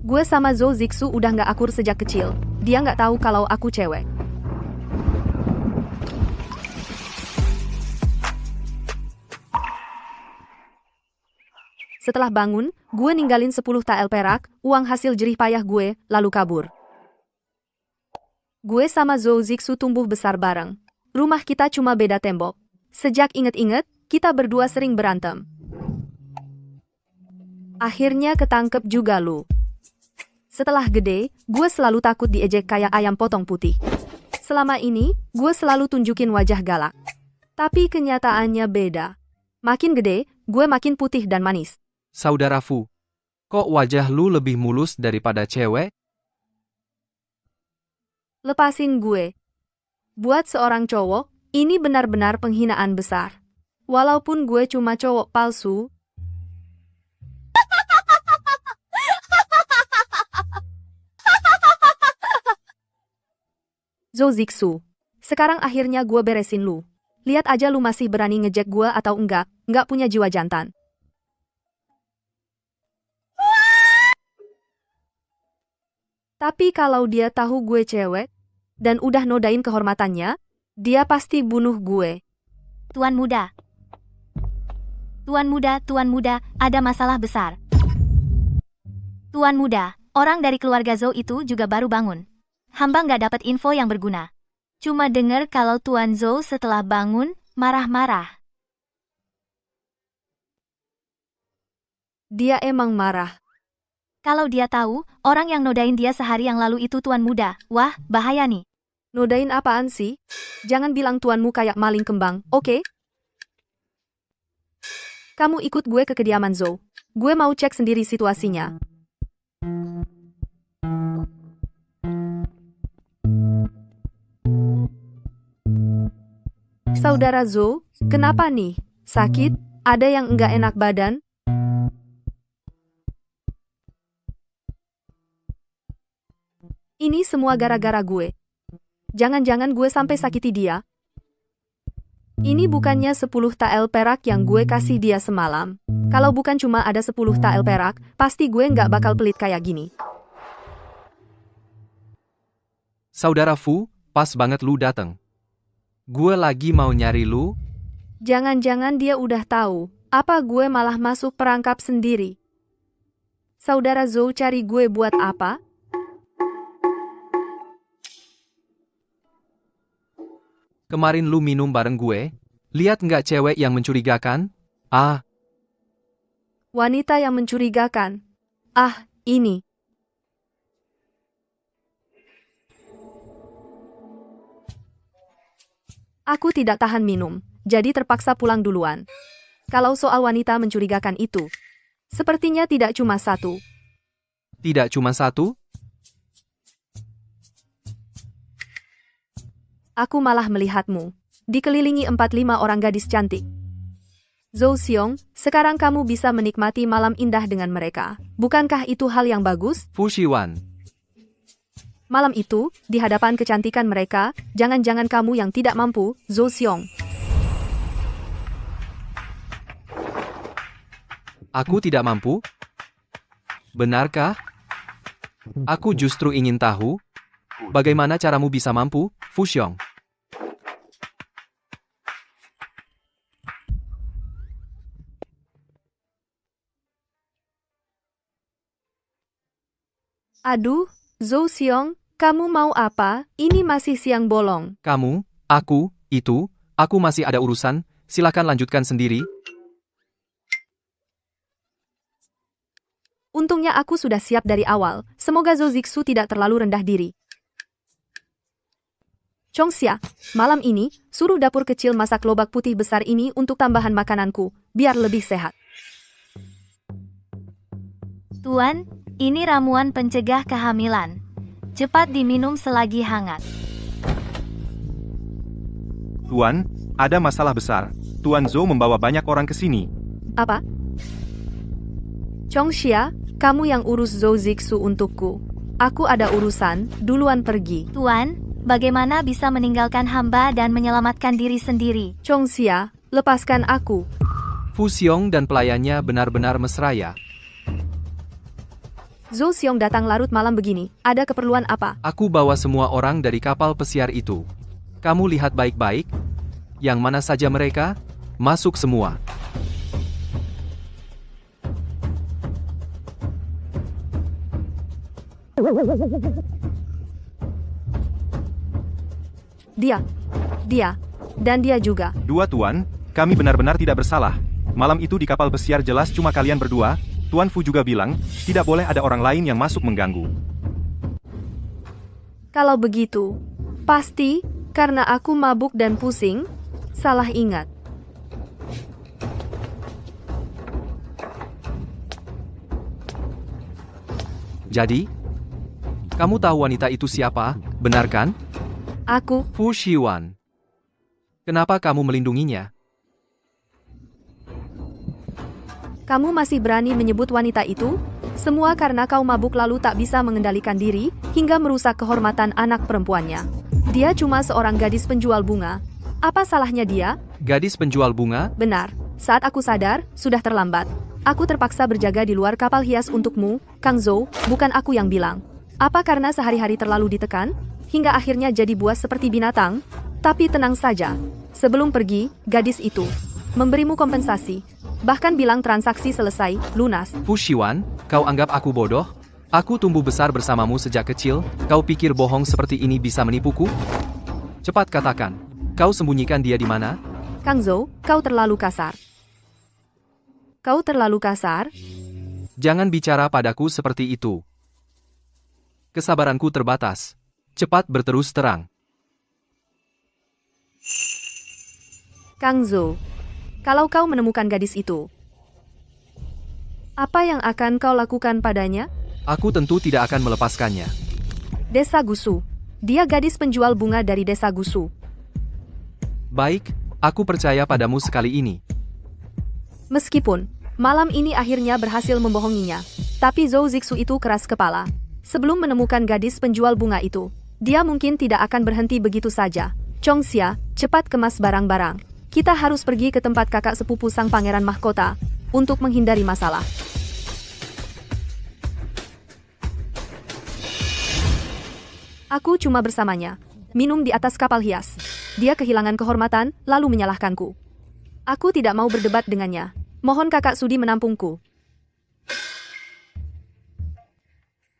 Gue sama Zhou Zixu udah nggak akur sejak kecil. Dia nggak tahu kalau aku cewek. Setelah bangun, gue ninggalin 10 tael perak, uang hasil jerih payah gue, lalu kabur. Gue sama Zhou Zixu tumbuh besar bareng. Rumah kita cuma beda tembok. Sejak inget-inget, kita berdua sering berantem. Akhirnya ketangkep juga lu. Setelah gede, gue selalu takut diejek kayak ayam potong putih. Selama ini, gue selalu tunjukin wajah galak. Tapi kenyataannya beda. Makin gede, gue makin putih dan manis. Saudara Fu, kok wajah lu lebih mulus daripada cewek? Lepasin gue. Buat seorang cowok, ini benar-benar penghinaan besar. Walaupun gue cuma cowok palsu. Zhou Zixu, sekarang akhirnya gue beresin lu. Lihat aja lu masih berani ngejek gue atau enggak punya jiwa jantan. Tapi kalau dia tahu gue cewek, dan udah nodain kehormatannya, dia pasti bunuh gue. Tuan muda. Tuan muda, ada masalah besar. Tuan muda, orang dari keluarga Zhou itu juga baru bangun. Hamba nggak dapat info yang berguna. Cuma dengar kalau Tuan Zhou setelah bangun, marah-marah. Dia emang marah. Kalau dia tahu, orang yang nodain dia sehari yang lalu itu tuan muda. Wah, bahaya nih. Nodain apaan sih? Jangan bilang tuanmu kayak maling kembang, oke? Kamu ikut gue ke kediaman Zhou. Gue mau cek sendiri situasinya. Saudara Zhou, kenapa nih? Sakit? Ada yang enggak enak badan? Ini semua gara-gara gue. Jangan-jangan gue sampai sakiti dia. Ini bukannya 10 tael perak yang gue kasih dia semalam. Kalau bukan cuma ada 10 tael perak, pasti gue nggak bakal pelit kayak gini. Saudara Fu, pas banget lu dateng. Gue lagi mau nyari lu. Jangan-jangan dia udah tahu, apa gue malah masuk perangkap sendiri. Saudara Zhou cari gue buat apa? Kemarin lu minum bareng gue. Lihat nggak cewek yang mencurigakan? Ah, Wanita yang mencurigakan. Ah, ini. Aku tidak tahan minum, jadi terpaksa pulang duluan. Kalau soal wanita mencurigakan itu, sepertinya tidak cuma satu. tidak cuma satu? Aku malah melihatmu, dikelilingi 4-5 orang gadis cantik. Zhou Xiong, sekarang kamu bisa menikmati malam indah dengan mereka. Bukankah itu hal yang bagus? Fu Shiwan, Malam itu, di hadapan kecantikan mereka, jangan-jangan kamu yang tidak mampu, Zhou Xiong. aku tidak mampu? Benarkah? Aku justru ingin tahu, bagaimana caramu bisa mampu, Fu Xiong? Aduh, Zhou Xiong, kamu mau apa? Ini masih siang bolong. Kamu, aku, itu, aku masih ada urusan, silakan lanjutkan sendiri. Untungnya aku sudah siap dari awal, semoga Zhou Zixu tidak terlalu rendah diri. Chongxia, malam ini, suruh dapur kecil masak lobak putih besar ini untuk tambahan makananku, biar lebih sehat. Tuan, ini ramuan pencegah kehamilan. Cepat diminum selagi hangat. Tuan, ada masalah besar. Tuan Zhou membawa banyak orang ke sini. Apa? Chongxia, kamu yang urus Zhou Zixu untukku. Aku ada urusan, duluan pergi. Tuan, bagaimana bisa meninggalkan hamba dan menyelamatkan diri sendiri? Chongxia, lepaskan aku. Fu Xiong dan pelayannya benar-benar mesra ya. Zhou Xiong datang larut malam begini, ada keperluan apa? Aku bawa semua orang dari kapal pesiar itu. Kamu lihat baik-baik. Yang mana saja mereka? Masuk semua. Dia, dan dia juga. Dua Tuan, kami benar-benar tidak bersalah. Malam itu di kapal pesiar jelas cuma kalian berdua. Tuan Fu juga bilang, tidak boleh ada orang lain yang masuk mengganggu. Kalau begitu, pasti karena aku mabuk dan pusing, salah ingat. Jadi, kamu tahu wanita itu siapa, benar kan? Aku, Fu Shiwan. Kenapa kamu melindunginya? kamu masih berani menyebut wanita itu? Semua karena kau mabuk lalu tak bisa mengendalikan diri, hingga merusak kehormatan anak perempuannya. Dia cuma seorang gadis penjual bunga. Apa salahnya dia? Gadis penjual bunga? Benar. Saat aku sadar, sudah terlambat. Aku terpaksa berjaga di luar kapal hias untukmu, Kang Zhou, bukan aku yang bilang. Apa karena sehari-hari terlalu ditekan? Hingga akhirnya jadi buas seperti binatang? Tapi tenang saja. Sebelum pergi, gadis itu memberimu kompensasi. Bahkan bilang transaksi selesai, lunas. Fu Shiwan, kau anggap aku bodoh? Aku tumbuh besar bersamamu sejak kecil, kau pikir bohong seperti ini bisa menipuku? Cepat katakan, kau sembunyikan dia di mana? Kang Zhou, kau terlalu kasar. Kau terlalu kasar? Jangan bicara padaku seperti itu. Kesabaranku terbatas. Cepat berterus terang. Kang Zhou, kalau kau menemukan gadis itu, apa yang akan kau lakukan padanya? Aku tentu tidak akan melepaskannya. Desa Gusu. Dia gadis penjual bunga dari Desa Gusu. Baik, aku percaya padamu sekali ini. Meskipun malam ini akhirnya berhasil membohonginya, tapi Zhou Zixu itu keras kepala. Sebelum menemukan gadis penjual bunga itu, dia mungkin tidak akan berhenti begitu saja. Chongxia, cepat kemas barang-barang. Kita harus pergi ke tempat kakak sepupu sang pangeran mahkota untuk menghindari masalah. Aku cuma bersamanya, minum di atas kapal hias. Dia kehilangan kehormatan, lalu menyalahkanku. Aku tidak mau berdebat dengannya. Mohon kakak sudi menampungku.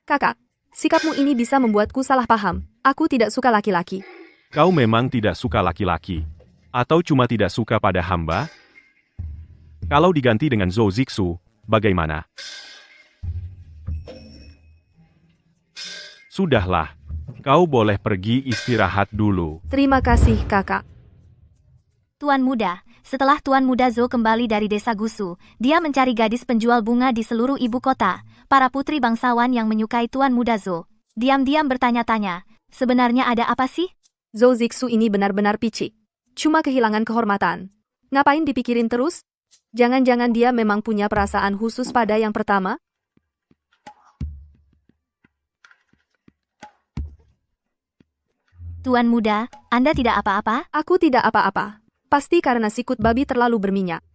Kakak, sikapmu ini bisa membuatku salah paham. Aku tidak suka laki-laki. Kau memang tidak suka laki-laki. Atau cuma tidak suka pada hamba? Kalau diganti dengan Zhou Zixu, bagaimana? Sudahlah, kau boleh pergi istirahat dulu. Terima kasih, kakak. Tuan Muda, setelah Tuan Muda Zhou kembali dari Desa Gusu, dia mencari gadis penjual bunga di seluruh ibu kota. Para putri bangsawan yang menyukai Tuan Muda Zhou diam-diam bertanya-tanya, sebenarnya ada apa sih? Zhou Zixu ini benar-benar picik. Cuma kehilangan kehormatan. Ngapain dipikirin terus? Jangan-jangan dia memang punya perasaan khusus pada yang pertama? Tuan Muda, Anda tidak apa-apa? Aku tidak apa-apa. Pasti karena sikut babi terlalu berminyak.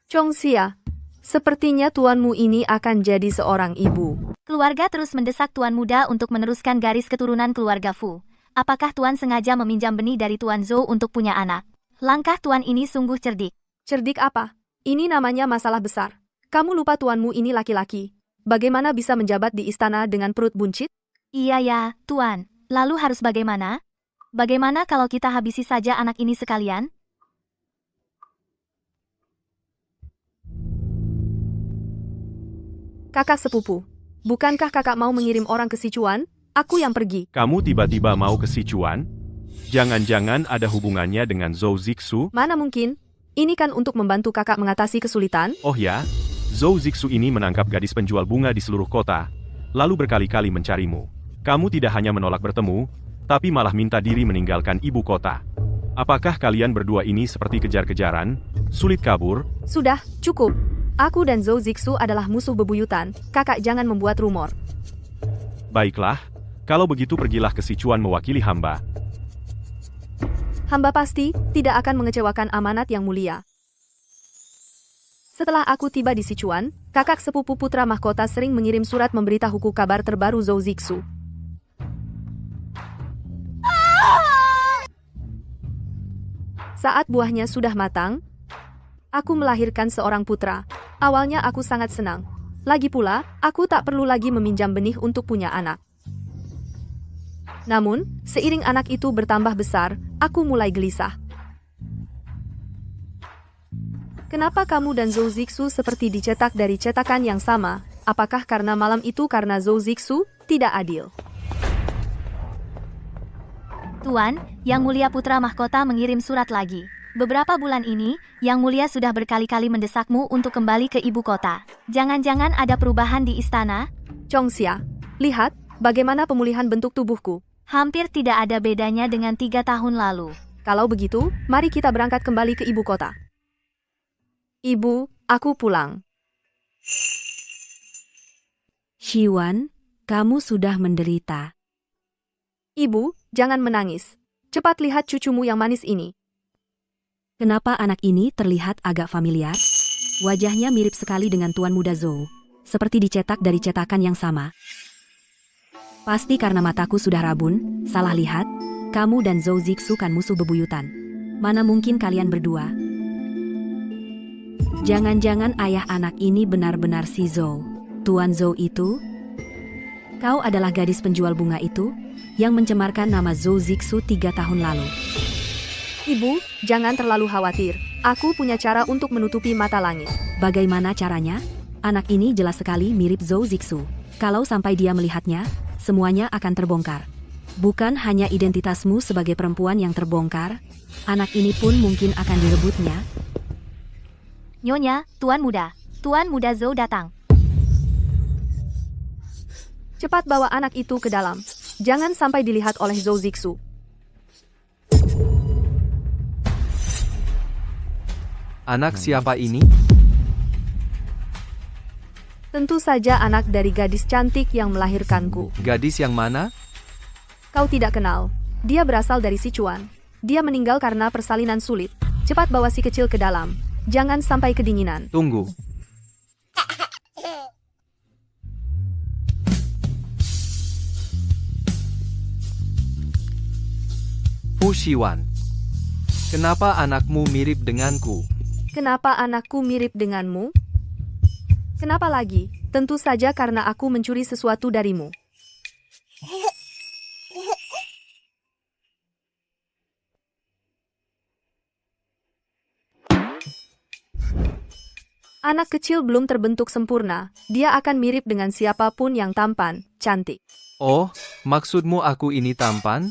Chongxia, sepertinya tuanmu ini akan jadi seorang ibu. Keluarga terus mendesak Tuan Muda untuk meneruskan garis keturunan keluarga Fu. Apakah Tuan sengaja meminjam benih dari Tuan Zhou untuk punya anak? Langkah Tuan ini sungguh cerdik. Cerdik apa? Ini namanya masalah besar. Kamu lupa tuanmu ini laki-laki. Bagaimana bisa menjabat di istana dengan perut buncit? Iya ya, Tuan. Lalu harus bagaimana? Bagaimana kalau kita habisi saja anak ini sekalian? Kakak sepupu, bukankah kakak mau mengirim orang ke Sichuan? Aku yang pergi. Kamu tiba-tiba mau ke Sichuan? Jangan-jangan ada hubungannya dengan Zhou Zixu? Mana mungkin? Ini kan untuk membantu kakak mengatasi kesulitan. Oh ya, Zhou Zixu ini menangkap gadis penjual bunga di seluruh kota, lalu berkali-kali mencarimu. Kamu tidak hanya menolak bertemu, tapi malah minta diri meninggalkan ibu kota. Apakah kalian berdua ini seperti kejar-kejaran, sulit kabur? Sudah, cukup. Aku dan Zhou Zixu adalah musuh bebuyutan. Kakak jangan membuat rumor. Baiklah, kalau begitu pergilah ke Sichuan mewakili hamba. Hamba pasti tidak akan mengecewakan amanat yang mulia. Setelah aku tiba di Sichuan, kakak sepupu putra mahkota sering mengirim surat memberitahuku kabar terbaru Zhou Zixu. Saat buahnya sudah matang, aku melahirkan seorang putra. Awalnya aku sangat senang. Lagi pula, aku tak perlu lagi meminjam benih untuk punya anak. Namun, seiring anak itu bertambah besar, aku mulai gelisah. Kenapa kamu dan Zhou Zixu seperti dicetak dari cetakan yang sama? Apakah karena malam itu karena Zhou Zixu? Tidak adil. Tuan, Yang Mulia Putra Mahkota mengirim surat lagi. Beberapa bulan ini, Yang Mulia sudah berkali-kali mendesakmu untuk kembali ke ibu kota. Jangan-jangan ada perubahan di istana? Chongxia, lihat bagaimana pemulihan bentuk tubuhku. Hampir tidak ada bedanya dengan 3 tahun lalu. Kalau begitu, mari kita berangkat kembali ke ibu kota. Ibu, aku pulang. Xiwan, kamu sudah menderita. Ibu, jangan menangis. Cepat lihat cucumu yang manis ini. Kenapa anak ini terlihat agak familiar? Wajahnya mirip sekali dengan Tuan Muda Zhou, seperti dicetak dari cetakan yang sama. Pasti karena mataku sudah rabun, salah lihat, kamu dan Zhou Zixu kan musuh bebuyutan. Mana mungkin kalian berdua? Jangan-jangan ayah anak ini benar-benar si Zhou. Tuan Zhou itu? Kau adalah gadis penjual bunga itu, yang mencemarkan nama Zhou Zixu 3 tahun lalu. Ibu, jangan terlalu khawatir. Aku punya cara untuk menutupi mata langit. Bagaimana caranya? Anak ini jelas sekali mirip Zhou Zixu. Kalau sampai dia melihatnya, semuanya akan terbongkar. Bukan hanya identitasmu sebagai perempuan yang terbongkar, anak ini pun mungkin akan direbutnya. Nyonya, Tuan Muda Zhou datang. Cepat bawa anak itu ke dalam. Jangan sampai dilihat oleh Zhou Zixu. Anak siapa ini? Tentu saja anak dari gadis cantik yang melahirkanku. Gadis yang mana? Kau tidak kenal. Dia berasal dari Sichuan. Dia meninggal karena persalinan sulit. Cepat bawa si kecil ke dalam. Jangan sampai kedinginan. Tunggu. Fu Xiwan, kenapa anakmu mirip denganku? Kenapa anakku mirip denganmu? Kenapa lagi? Tentu saja karena aku mencuri sesuatu darimu. Anak kecil belum terbentuk sempurna. Dia akan mirip dengan siapapun yang tampan, cantik. Oh, maksudmu aku ini tampan?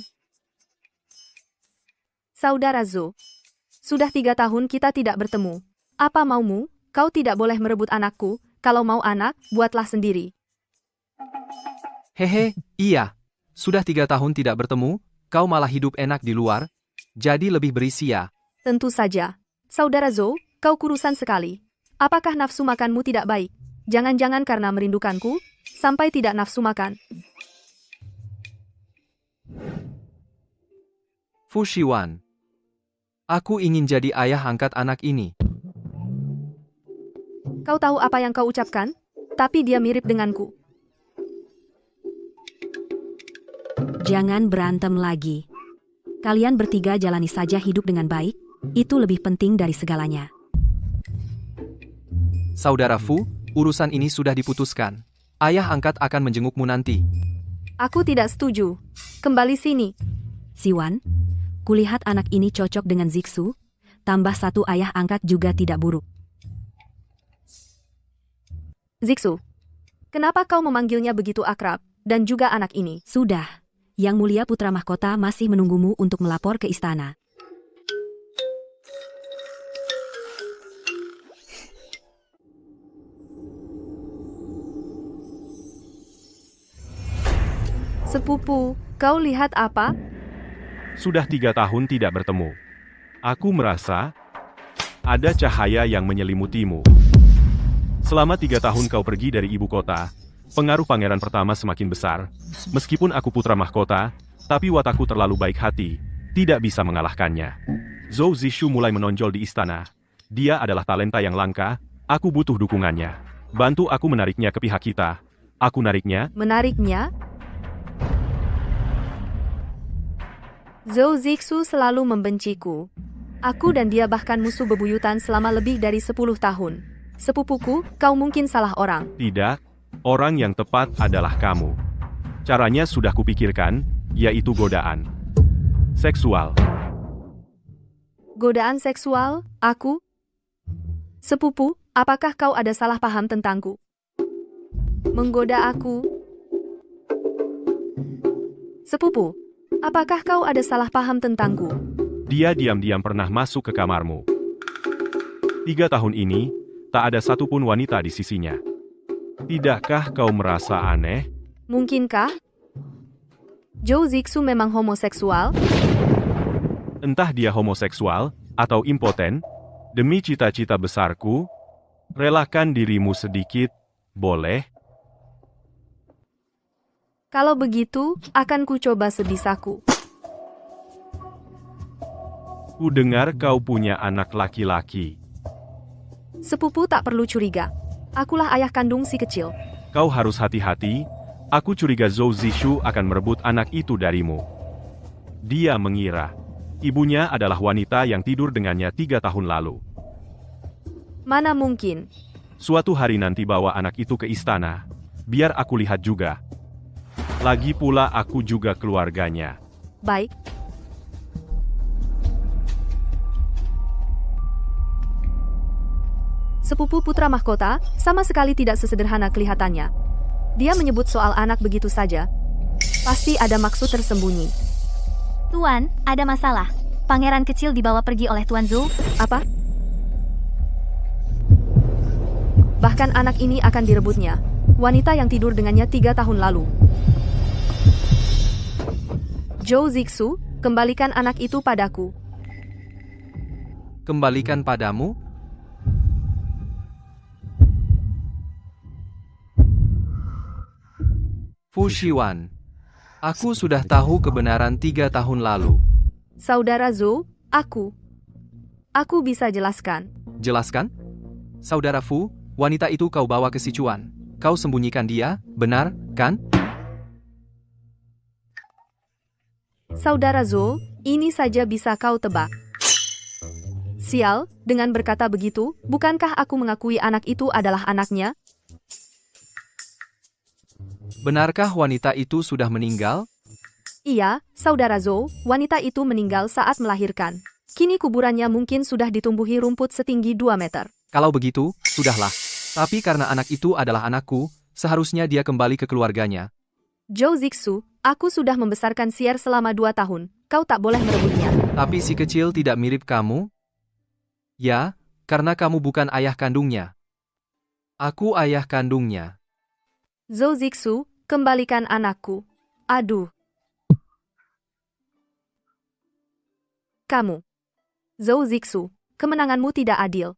Saudara Zhou, sudah 3 tahun kita tidak bertemu. Apa maumu? Kau tidak boleh merebut anakku. Kalau mau anak, buatlah sendiri. Hehe, iya. Sudah 3 tahun tidak bertemu, kau malah hidup enak di luar, jadi lebih berisi ya. Tentu saja. Saudara Zhou, kau kurusan sekali. Apakah nafsu makanmu tidak baik? Jangan-jangan karena merindukanku, sampai tidak nafsu makan. Fu Xiwan, aku ingin jadi ayah angkat anak ini. Kau tahu apa yang kau ucapkan? Tapi dia mirip denganku. Jangan berantem lagi. Kalian bertiga jalani saja hidup dengan baik, itu lebih penting dari segalanya. Saudara Fu, urusan ini sudah diputuskan. Ayah angkat akan menjengukmu nanti. Aku tidak setuju. Kembali sini. Xiwan, kulihat anak ini cocok dengan Zixu, tambah satu ayah angkat juga tidak buruk. Zixu, kenapa kau memanggilnya begitu akrab, dan juga anak ini? Sudah, Yang Mulia Putra Mahkota masih menunggumu untuk melapor ke istana. Sepupu, kau lihat apa? Sudah 3 tahun tidak bertemu. Aku merasa ada cahaya yang menyelimutimu. Selama 3 tahun kau pergi dari ibu kota, pengaruh pangeran pertama semakin besar. Meskipun aku putra mahkota, tapi watakku terlalu baik hati, tidak bisa mengalahkannya. Zhou Zixu mulai menonjol di istana. Dia adalah talenta yang langka, Aku butuh dukungannya. Bantu aku menariknya ke pihak kita. Aku nariknya. Menariknya? Zhou Zixu selalu membenciku. Aku dan dia bahkan musuh bebuyutan selama lebih dari 10 tahun. Sepupuku, kau mungkin salah orang. Tidak, orang yang tepat adalah kamu. Caranya sudah kupikirkan, yaitu godaan seksual. Godaan seksual? Aku? Sepupu, apakah kau ada salah paham tentangku? Menggoda aku? Sepupu, apakah kau ada salah paham tentangku? Dia diam-diam pernah masuk ke kamarmu. 3 tahun ini, tak ada satupun wanita di sisinya. Tidakkah kau merasa aneh? Mungkinkah? Zhou Zixu memang homoseksual? Entah dia homoseksual, atau impoten, demi cita-cita besarku, relakan dirimu sedikit, boleh? Kalau begitu, akan ku coba sebisaku. Ku dengar kau punya anak laki-laki. Sepupu tak perlu curiga. Akulah ayah kandung si kecil. Kau harus hati-hati, aku curiga Zhou Zixu akan merebut anak itu darimu. Dia mengira ibunya adalah wanita yang tidur dengannya 3 tahun lalu. Mana mungkin? Suatu hari nanti bawa anak itu ke istana, biar aku lihat juga. Lagi pula aku juga keluarganya. Baik. Sepupu putra mahkota, sama sekali tidak sesederhana kelihatannya. Dia menyebut soal anak begitu saja. Pasti ada maksud tersembunyi. Tuan, ada masalah. Pangeran kecil dibawa pergi oleh Tuan Zhou. Apa? Bahkan anak ini akan direbutnya. Wanita yang tidur dengannya 3 tahun lalu. Zhou Zixu, kembalikan anak itu padaku. Kembalikan padamu? Fu Shiwan, aku sudah tahu kebenaran 3 tahun lalu. Saudara Zhou, aku bisa jelaskan. Jelaskan? Saudara Fu, wanita itu kau bawa ke Sichuan. Kau sembunyikan dia, benar, kan? Saudara Zhou, ini saja bisa kau tebak. Sial, dengan berkata begitu, bukankah aku mengakui anak itu adalah anaknya? Benarkah wanita itu sudah meninggal? Iya, Saudara Zhou, wanita itu meninggal saat melahirkan. Kini kuburannya mungkin sudah ditumbuhi rumput setinggi 2 meter. Kalau begitu, sudahlah. Tapi karena anak itu adalah anakku, seharusnya dia kembali ke keluarganya. Zhou Zixu, aku sudah membesarkan Xier selama 2 tahun. Kau tak boleh merebutnya. Tapi si kecil tidak mirip kamu? Ya, karena kamu bukan ayah kandungnya. Aku ayah kandungnya. Zhou Zixu, kembalikan anakku. Aduh. Kamu. Zhou Zixu, kemenanganmu tidak adil.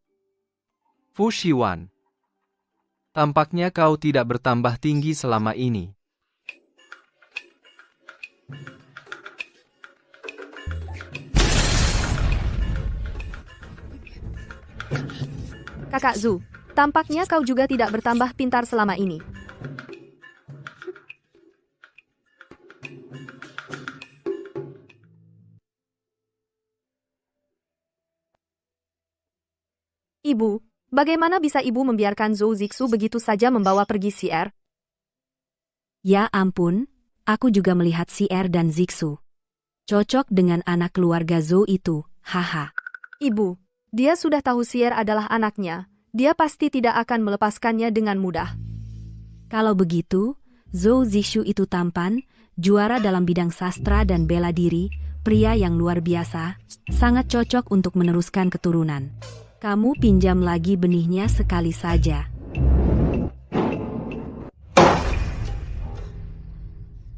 Fu Shiwan. Tampaknya kau tidak bertambah tinggi selama ini. Kakak Zhu, tampaknya kau juga tidak bertambah pintar selama ini. Ibu, bagaimana bisa ibu membiarkan Zhou Zixu begitu saja membawa pergi Xier? Ya ampun, aku juga melihat Xier dan Zixu. Cocok dengan anak keluarga Zhou itu, haha. Ibu, dia sudah tahu Xier adalah anaknya. Dia pasti tidak akan melepaskannya dengan mudah. Kalau begitu, Zhou Zixu itu tampan, juara dalam bidang sastra dan bela diri, pria yang luar biasa, sangat cocok untuk meneruskan keturunan. Kamu pinjam lagi benihnya sekali saja.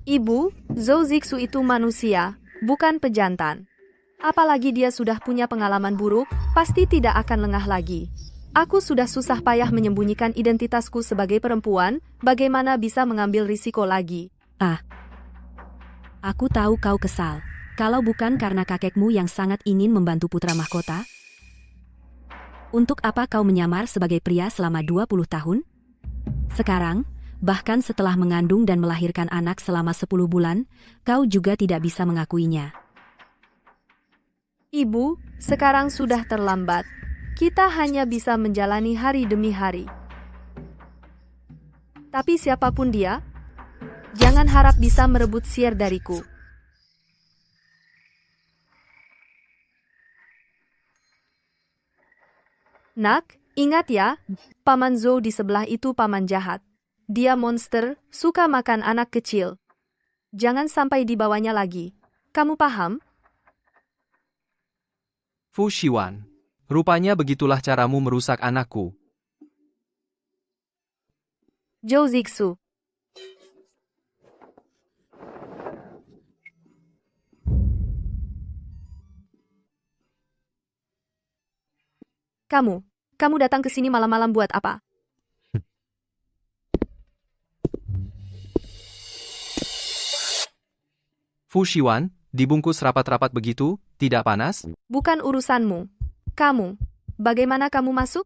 Ibu, Zhou Zixu itu manusia, bukan pejantan. Apalagi dia sudah punya pengalaman buruk, pasti tidak akan lengah lagi. Aku sudah susah payah menyembunyikan identitasku sebagai perempuan, bagaimana bisa mengambil risiko lagi? Aku tahu kau kesal. Kalau bukan karena kakekmu yang sangat ingin membantu putra mahkota. Untuk apa kau menyamar sebagai pria selama 20 tahun? Sekarang, bahkan setelah mengandung dan melahirkan anak selama 10 bulan, kau juga tidak bisa mengakuinya. Ibu, sekarang sudah terlambat. Kita hanya bisa menjalani hari demi hari. Tapi siapapun dia, jangan harap bisa merebut Sier dariku. Nak, ingat ya, Paman Zhou di sebelah itu paman jahat. Dia monster, suka makan anak kecil. Jangan sampai dibawanya lagi. Kamu paham? Fu Shiwan, rupanya begitulah caramu merusak anakku. Zhou Zixu. Kamu datang ke sini malam-malam buat apa? Fu Shiwan, dibungkus rapat-rapat begitu, tidak panas? Bukan urusanmu. Kamu, bagaimana kamu masuk?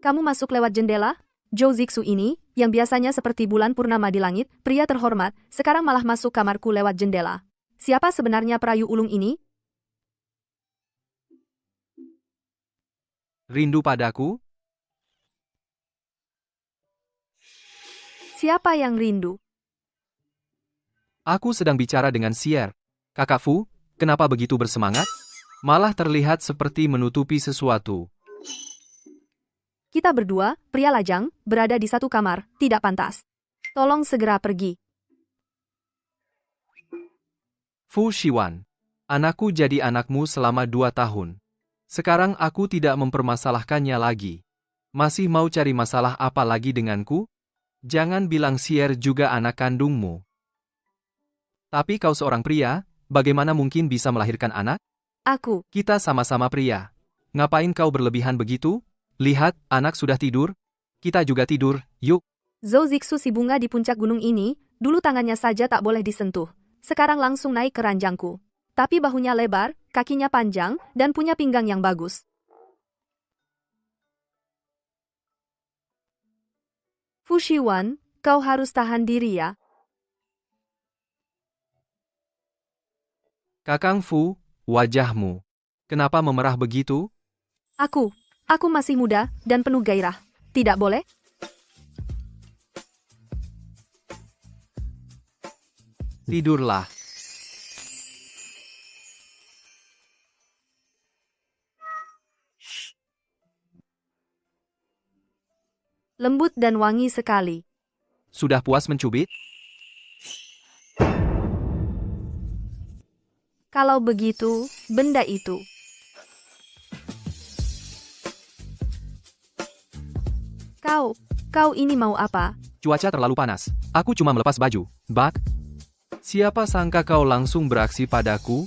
Kamu masuk lewat jendela? Zhou Zixu ini, yang biasanya seperti bulan purnama di langit, pria terhormat, sekarang malah masuk kamarku lewat jendela. Siapa sebenarnya perayu ulung ini? Rindu padaku? Siapa yang rindu? Aku sedang bicara dengan Sier. Kakak Fu, kenapa begitu bersemangat? Malah terlihat seperti menutupi sesuatu. Kita berdua, pria lajang, berada di satu kamar, tidak pantas. Tolong segera pergi. Fu Shiwan, anakku jadi anakmu selama 2 tahun. Sekarang aku tidak mempermasalahkannya lagi. Masih mau cari masalah apa lagi denganku? Jangan bilang Sier juga anak kandungmu. Tapi kau seorang pria, bagaimana mungkin bisa melahirkan anak? Aku, Kita sama-sama pria. Ngapain kau berlebihan begitu? Lihat, anak sudah tidur. Kita juga tidur, yuk. Zhou Zixu si bunga di puncak gunung ini, dulu tangannya saja tak boleh disentuh. Sekarang langsung naik ke ranjangku. Tapi bahunya lebar, kakinya panjang, dan punya pinggang yang bagus. Fu Shiwan, kau harus tahan diri ya. Kakang Fu, wajahmu. Kenapa memerah begitu? Aku masih muda dan penuh gairah. Tidak boleh? Tidurlah. Lembut dan wangi sekali. Sudah puas mencubit? Kalau begitu, benda itu. Kau ini mau apa? Cuaca terlalu panas. Aku cuma melepas baju. Bak. Siapa sangka kau langsung beraksi padaku?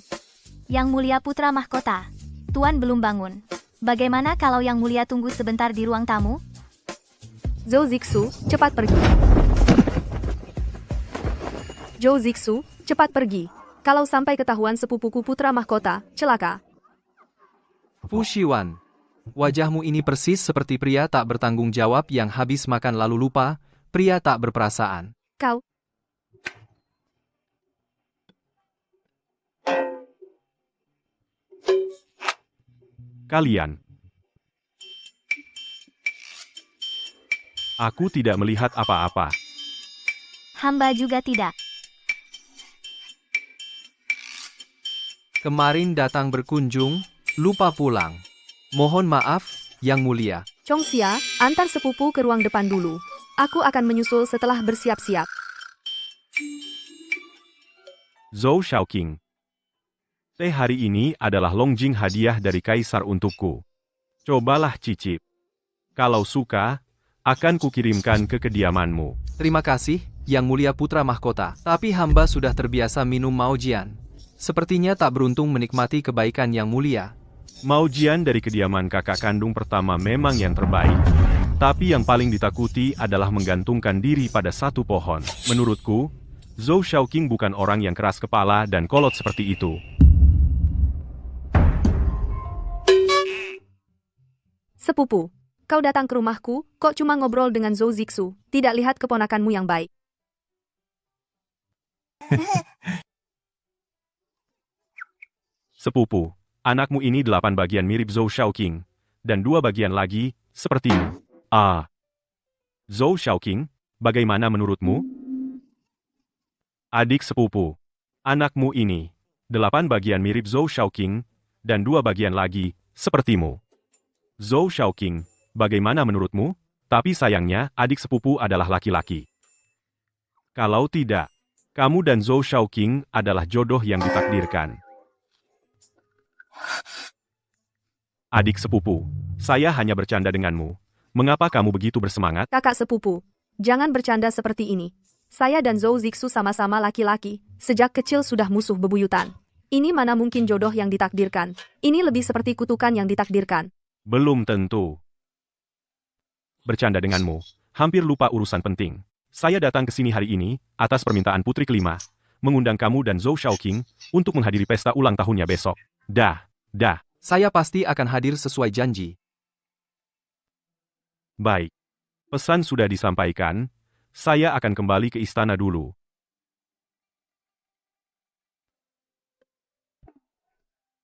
Yang Mulia Putra Mahkota. Tuan belum bangun. Bagaimana kalau Yang Mulia tunggu sebentar di ruang tamu? Zhou Zixu, cepat pergi. Zhou Zixu, cepat pergi. Kalau sampai ketahuan sepupuku Putra Mahkota, celaka. Fu Shiwan. Wajahmu ini persis seperti pria tak bertanggung jawab yang habis makan lalu lupa, pria tak berperasaan. Kau. Kalian. Aku tidak melihat apa-apa. Hamba juga tidak. Kemarin datang berkunjung, lupa pulang. Mohon maaf, Yang Mulia. Chongxia, antar sepupu ke ruang depan dulu. Aku akan menyusul setelah bersiap-siap. Zhou Shaoqing. Teh hari ini adalah Longjing hadiah dari Kaisar untukku. Cobalah cicip. Kalau suka, akan kukirimkan ke kediamanmu. Terima kasih, Yang Mulia Putra Mahkota. Tapi hamba sudah terbiasa minum Maojian. Sepertinya tak beruntung menikmati kebaikan Yang Mulia. Maojian dari kediaman kakak kandung pertama memang yang terbaik. Tapi yang paling ditakuti adalah menggantungkan diri pada satu pohon. Menurutku, Zhou Shaoqing bukan orang yang keras kepala dan kolot seperti itu. Sepupu, kau datang ke rumahku, kok cuma ngobrol dengan Zhou Zixu, tidak lihat keponakanmu yang baik. Sepupu, anakmu ini 8 bagian mirip Zhou Shaoqing, dan 2 bagian lagi, sepertimu. Zhou Shaoqing, bagaimana menurutmu? Adik sepupu, anakmu ini, 8 bagian mirip Zhou Shaoqing, dan 2 bagian lagi, sepertimu. Zhou Shaoqing, bagaimana menurutmu? Tapi sayangnya, adik sepupu adalah laki-laki. Kalau tidak, kamu dan Zhou Shaoqing adalah jodoh yang ditakdirkan. Adik sepupu, saya hanya bercanda denganmu. Mengapa kamu begitu bersemangat? Kakak sepupu, jangan bercanda seperti ini. Saya dan Zhou Zixu sama-sama laki-laki, sejak kecil sudah musuh bebuyutan. Ini mana mungkin jodoh yang ditakdirkan. Ini lebih seperti kutukan yang ditakdirkan. Belum tentu. Bercanda denganmu, hampir lupa urusan penting. Saya datang ke sini hari ini, atas permintaan putri kelima, mengundang kamu dan Zhou Shaoqing untuk menghadiri pesta ulang tahunnya besok. Dah. Saya pasti akan hadir sesuai janji. Baik. Pesan sudah disampaikan, saya akan kembali ke istana dulu.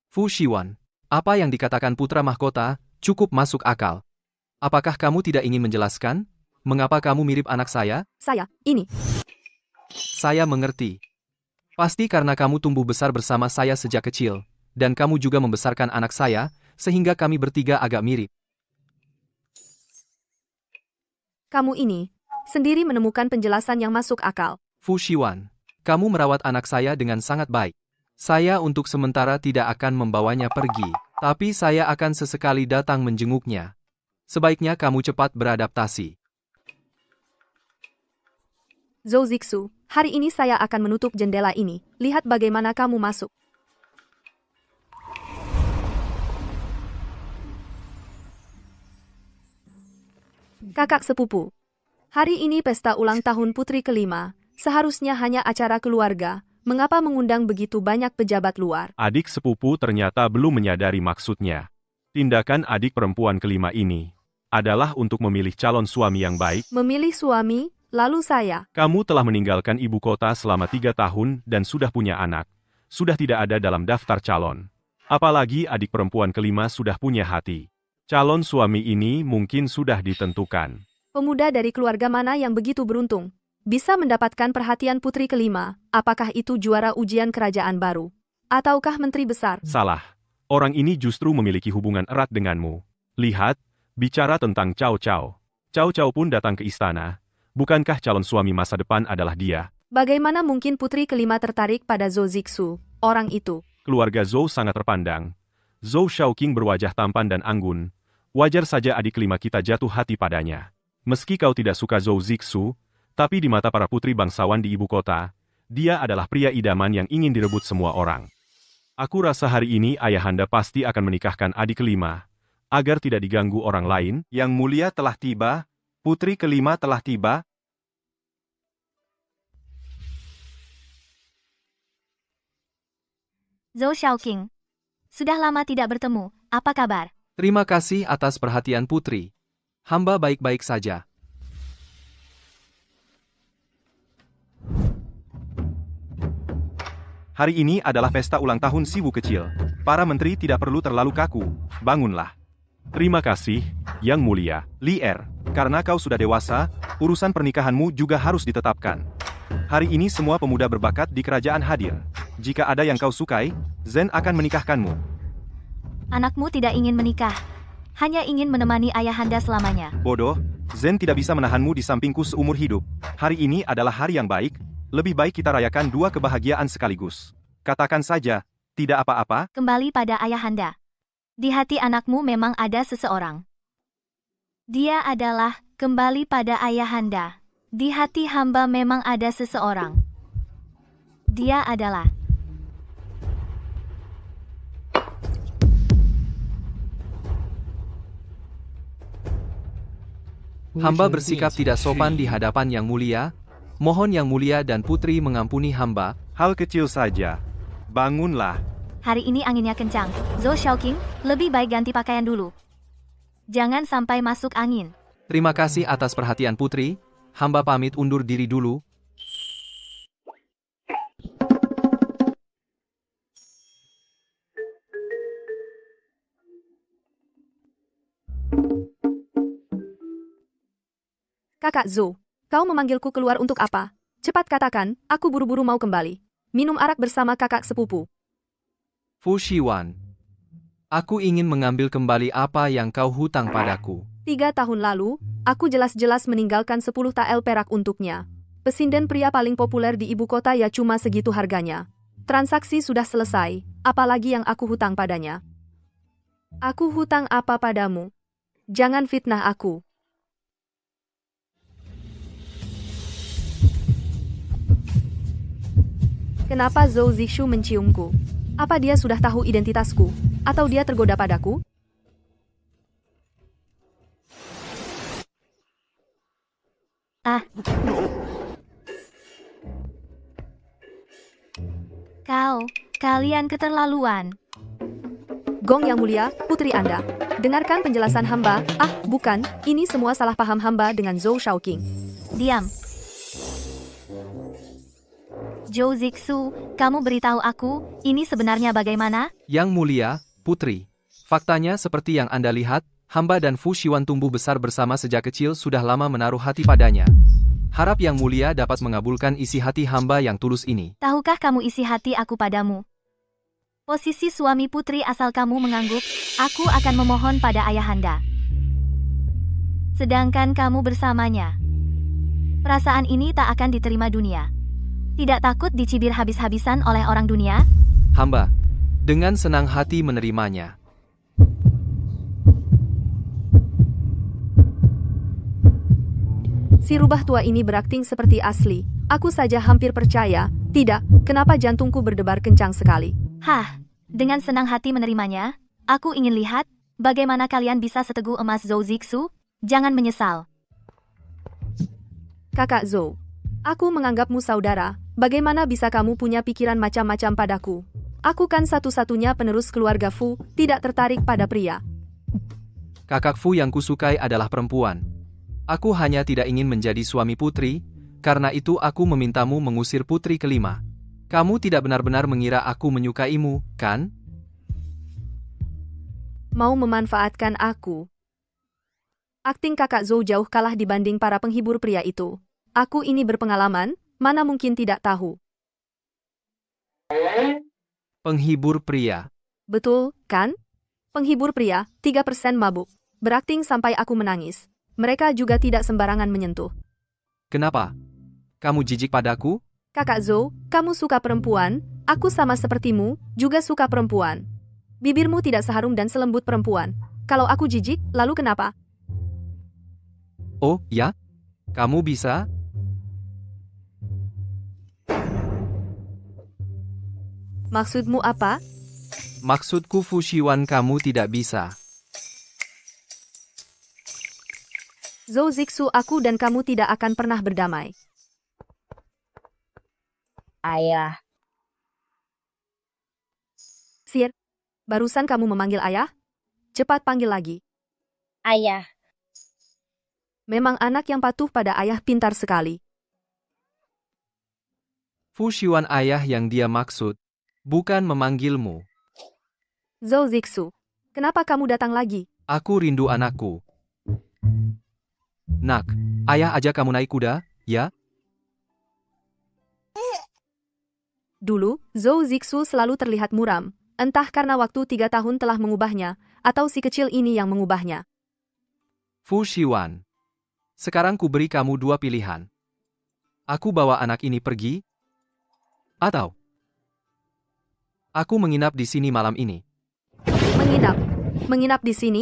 Fu Shiwan, apa yang dikatakan putra mahkota, cukup masuk akal. Apakah kamu tidak ingin menjelaskan? Mengapa kamu mirip anak saya? Ini. Saya mengerti. Pasti karena kamu tumbuh besar bersama saya sejak kecil, dan kamu juga membesarkan anak saya, sehingga kami bertiga agak mirip. Kamu ini, sendiri menemukan penjelasan yang masuk akal. Fu Shiwan, kamu merawat anak saya dengan sangat baik. Saya untuk sementara tidak akan membawanya pergi, tapi saya akan sesekali datang menjenguknya. Sebaiknya kamu cepat beradaptasi. Zhou Zixu, hari ini saya akan menutup jendela ini. Lihat bagaimana kamu masuk. Kakak sepupu, hari ini pesta ulang tahun putri kelima, seharusnya hanya acara keluarga, mengapa mengundang begitu banyak pejabat luar? Adik sepupu ternyata belum menyadari maksudnya. Tindakan adik perempuan kelima ini adalah untuk memilih calon suami yang baik. Memilih suami, lalu saya. Kamu telah meninggalkan ibu kota selama 3 tahun dan sudah punya anak. Sudah tidak ada dalam daftar calon. Apalagi adik perempuan kelima sudah punya hati. Calon suami ini mungkin sudah ditentukan. Pemuda dari keluarga mana yang begitu beruntung? Bisa mendapatkan perhatian putri kelima, apakah itu juara ujian kerajaan baru? Ataukah menteri besar? Salah. Orang ini justru memiliki hubungan erat denganmu. Lihat, bicara tentang Cao Cao. Cao Cao pun datang ke istana. Bukankah calon suami masa depan adalah dia? Bagaimana mungkin putri kelima tertarik pada Zhou Zixu, orang itu? Keluarga Zhou sangat terpandang. Zhou Shaoqing berwajah tampan dan anggun. Wajar saja adik kelima kita jatuh hati padanya. Meski kau tidak suka Zhou Zixu, tapi di mata para putri bangsawan di ibu kota, dia adalah pria idaman yang ingin direbut semua orang. Aku rasa hari ini ayahanda pasti akan menikahkan adik kelima, agar tidak diganggu orang lain. Yang mulia telah tiba, putri kelima telah tiba. Zhou Shaoqing. Sudah lama tidak bertemu, apa kabar? Terima kasih atas perhatian putri. Hamba baik-baik saja. Hari ini adalah pesta ulang tahun Siwu kecil. Para menteri tidak perlu terlalu kaku. Bangunlah. Terima kasih, Yang Mulia. Li Er, karena kau sudah dewasa, urusan pernikahanmu juga harus ditetapkan. Hari ini semua pemuda berbakat di kerajaan hadir. Jika ada yang kau sukai, Zhen akan menikahkanmu. Anakmu tidak ingin menikah. Hanya ingin menemani ayahanda selamanya. Bodoh, Zhen tidak bisa menahanmu di sampingku seumur hidup. Hari ini adalah hari yang baik, lebih baik kita rayakan 2 kebahagiaan sekaligus. Katakan saja, tidak apa-apa. Kembali pada ayahanda. Di hati anakmu memang ada seseorang. Dia adalah kembali pada ayahanda. Di hati hamba memang ada seseorang. Dia adalah... Hamba bersikap tidak sopan di hadapan Yang Mulia. Mohon Yang Mulia dan putri mengampuni hamba. Hal kecil saja. Bangunlah. Hari ini anginnya kencang. Zhou Shaoqing, lebih baik ganti pakaian dulu. Jangan sampai masuk angin. Terima kasih atas perhatian putri, hamba pamit undur diri dulu. Kakak Zhou, kau memanggilku keluar untuk apa? Cepat katakan, aku buru-buru mau kembali. Minum arak bersama kakak sepupu. Fu Shiwan. Aku ingin mengambil kembali apa yang kau hutang padaku. 3 tahun lalu, aku jelas-jelas meninggalkan 10 tael perak untuknya. Pesinden pria paling populer di ibu kota ya cuma segitu harganya. Transaksi sudah selesai, apalagi yang aku hutang padanya. Aku hutang apa padamu? Jangan fitnah aku. Kenapa Zhou Zixu menciumku? Apa dia sudah tahu identitasku? Atau dia tergoda padaku? Kalian keterlaluan. Gong yang mulia, putri Anda. Dengarkan penjelasan hamba. Bukan, ini semua salah paham hamba dengan Zhou Shaoqing. Diam. Zhou Zixu, kamu beritahu aku, ini sebenarnya bagaimana? Yang mulia, putri. Faktanya seperti yang Anda lihat, hamba dan Fu Shiwan tumbuh besar bersama sejak kecil sudah lama menaruh hati padanya. Harap yang mulia dapat mengabulkan isi hati hamba yang tulus ini. Tahukah kamu isi hati aku padamu? Posisi suami putri asal kamu mengangguk, aku akan memohon pada ayahanda. Sedangkan kamu bersamanya. Perasaan ini tak akan diterima dunia. Tidak takut dicibir habis-habisan oleh orang dunia? Hamba, dengan senang hati menerimanya. Si rubah tua ini berakting seperti asli. Aku saja hampir percaya. Tidak, kenapa jantungku berdebar kencang sekali. Dengan senang hati menerimanya, aku ingin lihat bagaimana kalian bisa seteguh emas Zhou Zixu. Jangan menyesal. Kakak Zhou, aku menganggapmu saudara. Bagaimana bisa kamu punya pikiran macam-macam padaku? Aku kan satu-satunya penerus keluarga Fu, tidak tertarik pada pria. Kakak Fu yang kusukai adalah perempuan. Aku hanya tidak ingin menjadi suami putri, karena itu aku memintamu mengusir putri kelima. Kamu tidak benar-benar mengira aku menyukaimu, kan? Mau memanfaatkan aku. Akting kakak Zhou jauh kalah dibanding para penghibur pria itu. Aku ini berpengalaman, mana mungkin tidak tahu. Penghibur pria. Betul, kan? Penghibur pria, 3% mabuk. Berakting sampai aku menangis. Mereka juga tidak sembarangan menyentuh. Kenapa? Kamu jijik padaku? Kakak Zhou, kamu suka perempuan, aku sama sepertimu, juga suka perempuan. Bibirmu tidak seharum dan selembut perempuan. Kalau aku jijik, lalu kenapa? Oh, ya? Kamu bisa? Maksudmu apa? Maksudku Fu Shiwan kamu tidak bisa. Zhou Zixu aku dan kamu tidak akan pernah berdamai. Ayah, Sir, barusan kamu memanggil ayah? Cepat panggil lagi. ayah, Memang anak yang patuh pada ayah pintar sekali. Fu Shiwan ayah yang dia maksud, bukan memanggilmu. Zhou Zixu, kenapa kamu datang lagi? Aku rindu anakku. Nak, ayah ajak kamu naik kuda, ya? Dulu, Zhou Zixu selalu terlihat muram, entah karena waktu 3 tahun telah mengubahnya, atau si kecil ini yang mengubahnya. Fu Shiwan. Sekarang ku beri kamu 2 pilihan. Aku bawa anak ini pergi, atau aku menginap di sini malam ini. Menginap? Menginap di sini?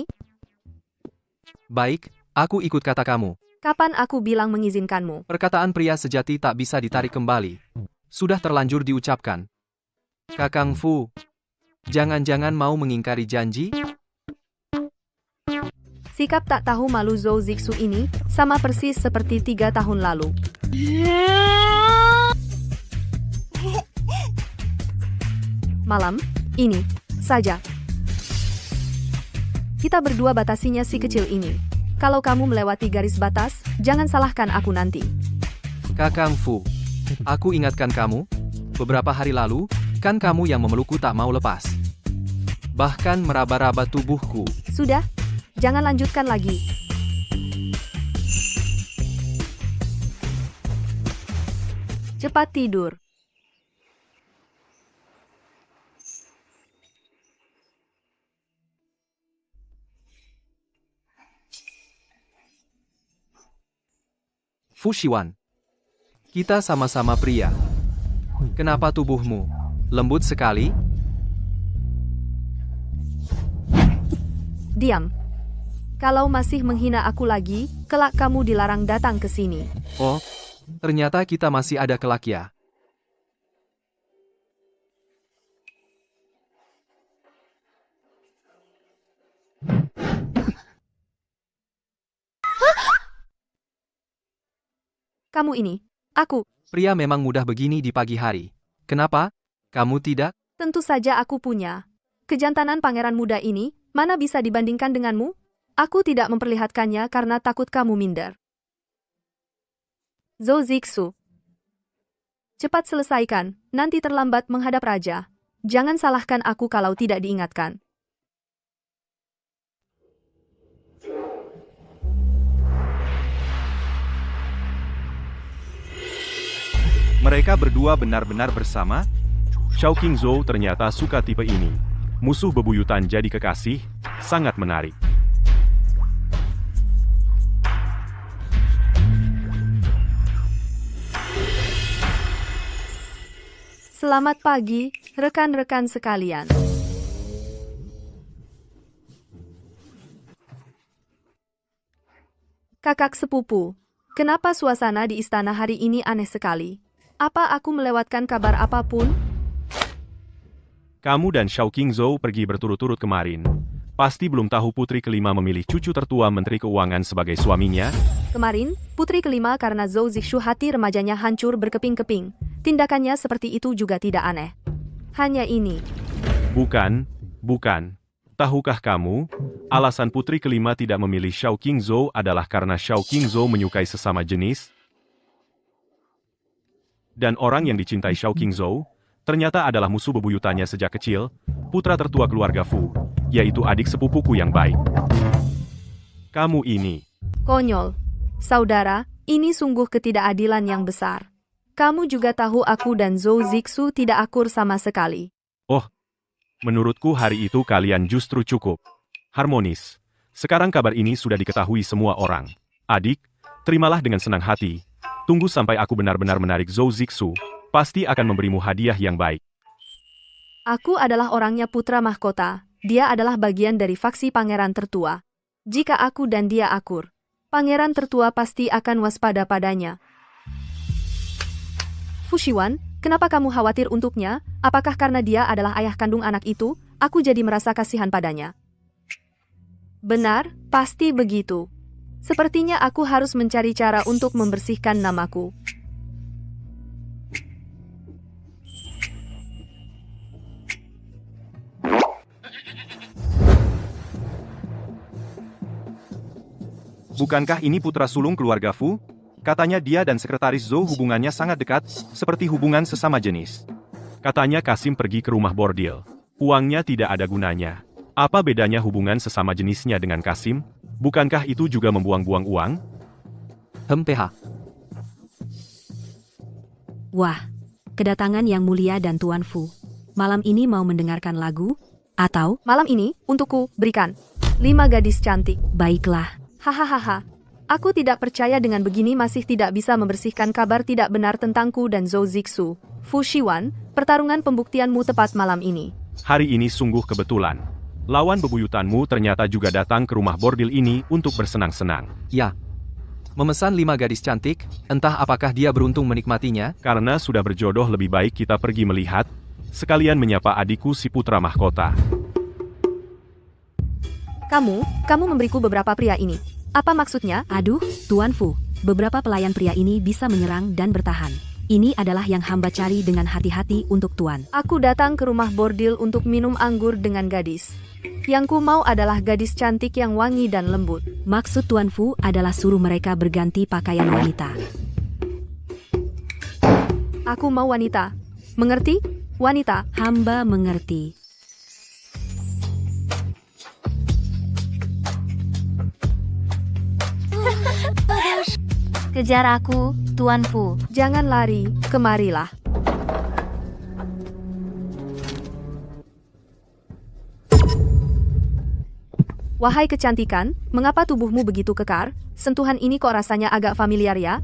Baik, aku ikut kata kamu. Kapan aku bilang mengizinkanmu? Perkataan pria sejati tak bisa ditarik kembali. Sudah terlanjur diucapkan. Kakang Fu, jangan-jangan mau mengingkari janji? Sikap tak tahu malu Zhou Zixu ini, sama persis seperti 3 tahun lalu. Malam ini saja. Kita berdua batasinya si kecil ini. Kalau kamu melewati garis batas, jangan salahkan aku nanti. Kakang Fu, aku ingatkan kamu, beberapa hari lalu, kan kamu yang memelukku tak mau lepas. Bahkan meraba-raba tubuhku. Sudah, jangan lanjutkan lagi. Cepat tidur. Fu Shiwan, kita sama-sama pria. Kenapa tubuhmu lembut sekali? Diam. Kalau masih menghina aku lagi, kelak kamu dilarang datang ke sini. Oh, ternyata kita masih ada kelak ya. Kamu ini, aku. Pria memang mudah begini di pagi hari. Kenapa? Kamu tidak? Tentu saja aku punya. Kejantanan pangeran muda ini, mana bisa dibandingkan denganmu? Aku tidak memperlihatkannya karena takut kamu minder. Zhou Zixu. Cepat selesaikan, nanti terlambat menghadap raja. Jangan salahkan aku kalau tidak diingatkan. Mereka berdua benar-benar bersama. Xiao Qingzhou ternyata suka tipe ini. Musuh bebuyutan jadi kekasih, sangat menarik. Selamat pagi, rekan-rekan sekalian. Kakak sepupu, kenapa suasana di istana hari ini aneh sekali? Apa aku melewatkan kabar apapun? Kamu dan Xiao Qingzhou pergi berturut-turut kemarin. Pasti belum tahu putri kelima memilih cucu tertua Menteri Keuangan sebagai suaminya. Kemarin, putri kelima karena Zhou Zixu hati remajanya hancur berkeping-keping. Tindakannya seperti itu juga tidak aneh. Hanya ini. Bukan. Tahukah kamu, alasan putri kelima tidak memilih Xiao Qingzhou adalah karena Xiao Qingzhou menyukai sesama jenis? Dan orang yang dicintai Xiao Qingzhou, ternyata adalah musuh bebuyutannya sejak kecil, putra tertua keluarga Fu, yaitu adik sepupuku yang baik. Kamu ini. Konyol. Saudara, ini sungguh ketidakadilan yang besar. Kamu juga tahu aku dan Zhou Zixu tidak akur sama sekali. Oh, menurutku hari itu kalian justru cukup harmonis. Sekarang kabar ini sudah diketahui semua orang. Adik, terimalah dengan senang hati. Tunggu sampai aku benar-benar menarik Zhou Zixu, pasti akan memberimu hadiah yang baik. Aku adalah orangnya putra mahkota. Dia adalah bagian dari faksi pangeran tertua. Jika aku dan dia akur, pangeran tertua pasti akan waspada padanya. Fu Shiwan, kenapa kamu khawatir untuknya? Apakah karena dia adalah ayah kandung anak itu? Aku jadi merasa kasihan padanya. Benar, pasti begitu. Sepertinya aku harus mencari cara untuk membersihkan namaku. Bukankah ini putra sulung keluarga Fu? Katanya dia dan sekretaris Zhou hubungannya sangat dekat, seperti hubungan sesama jenis. Katanya Kasim pergi ke rumah bordil. Uangnya tidak ada gunanya. Apa bedanya hubungan sesama jenisnya dengan Kasim? Bukankah itu juga membuang-buang uang? PH. Wah, kedatangan yang mulia dan Tuan Fu. Malam ini mau mendengarkan lagu? Atau, Malam ini, untukku, berikan 5 gadis cantik. baiklah, Hahaha. Aku tidak percaya dengan begini masih tidak bisa membersihkan kabar tidak benar tentangku dan Zhou Zixu. Fu Shiwan, pertarungan pembuktianmu tepat malam ini. Hari ini sungguh kebetulan. Lawan bebuyutanmu ternyata juga datang ke rumah bordil ini untuk bersenang-senang. Ya. Memesan 5 gadis cantik, entah apakah dia beruntung menikmatinya. Karena sudah berjodoh lebih baik kita pergi melihat, sekalian menyapa adikku si putra mahkota. Kamu memberiku beberapa pria ini. Apa maksudnya? aduh, Tuan Fu, beberapa pelayan pria ini bisa menyerang dan bertahan. Ini adalah yang hamba cari dengan hati-hati untuk Tuan. Aku datang ke rumah bordil untuk minum anggur dengan gadis. Yang ku mau adalah gadis cantik yang wangi dan lembut. Maksud Tuan Fu adalah suruh mereka berganti pakaian wanita. Aku mau wanita. Mengerti? Wanita. Hamba mengerti. Kejar aku, Tuan Fu. Jangan lari, kemarilah. Wahai kecantikan, mengapa tubuhmu begitu kekar? Sentuhan ini kok rasanya agak familiar ya?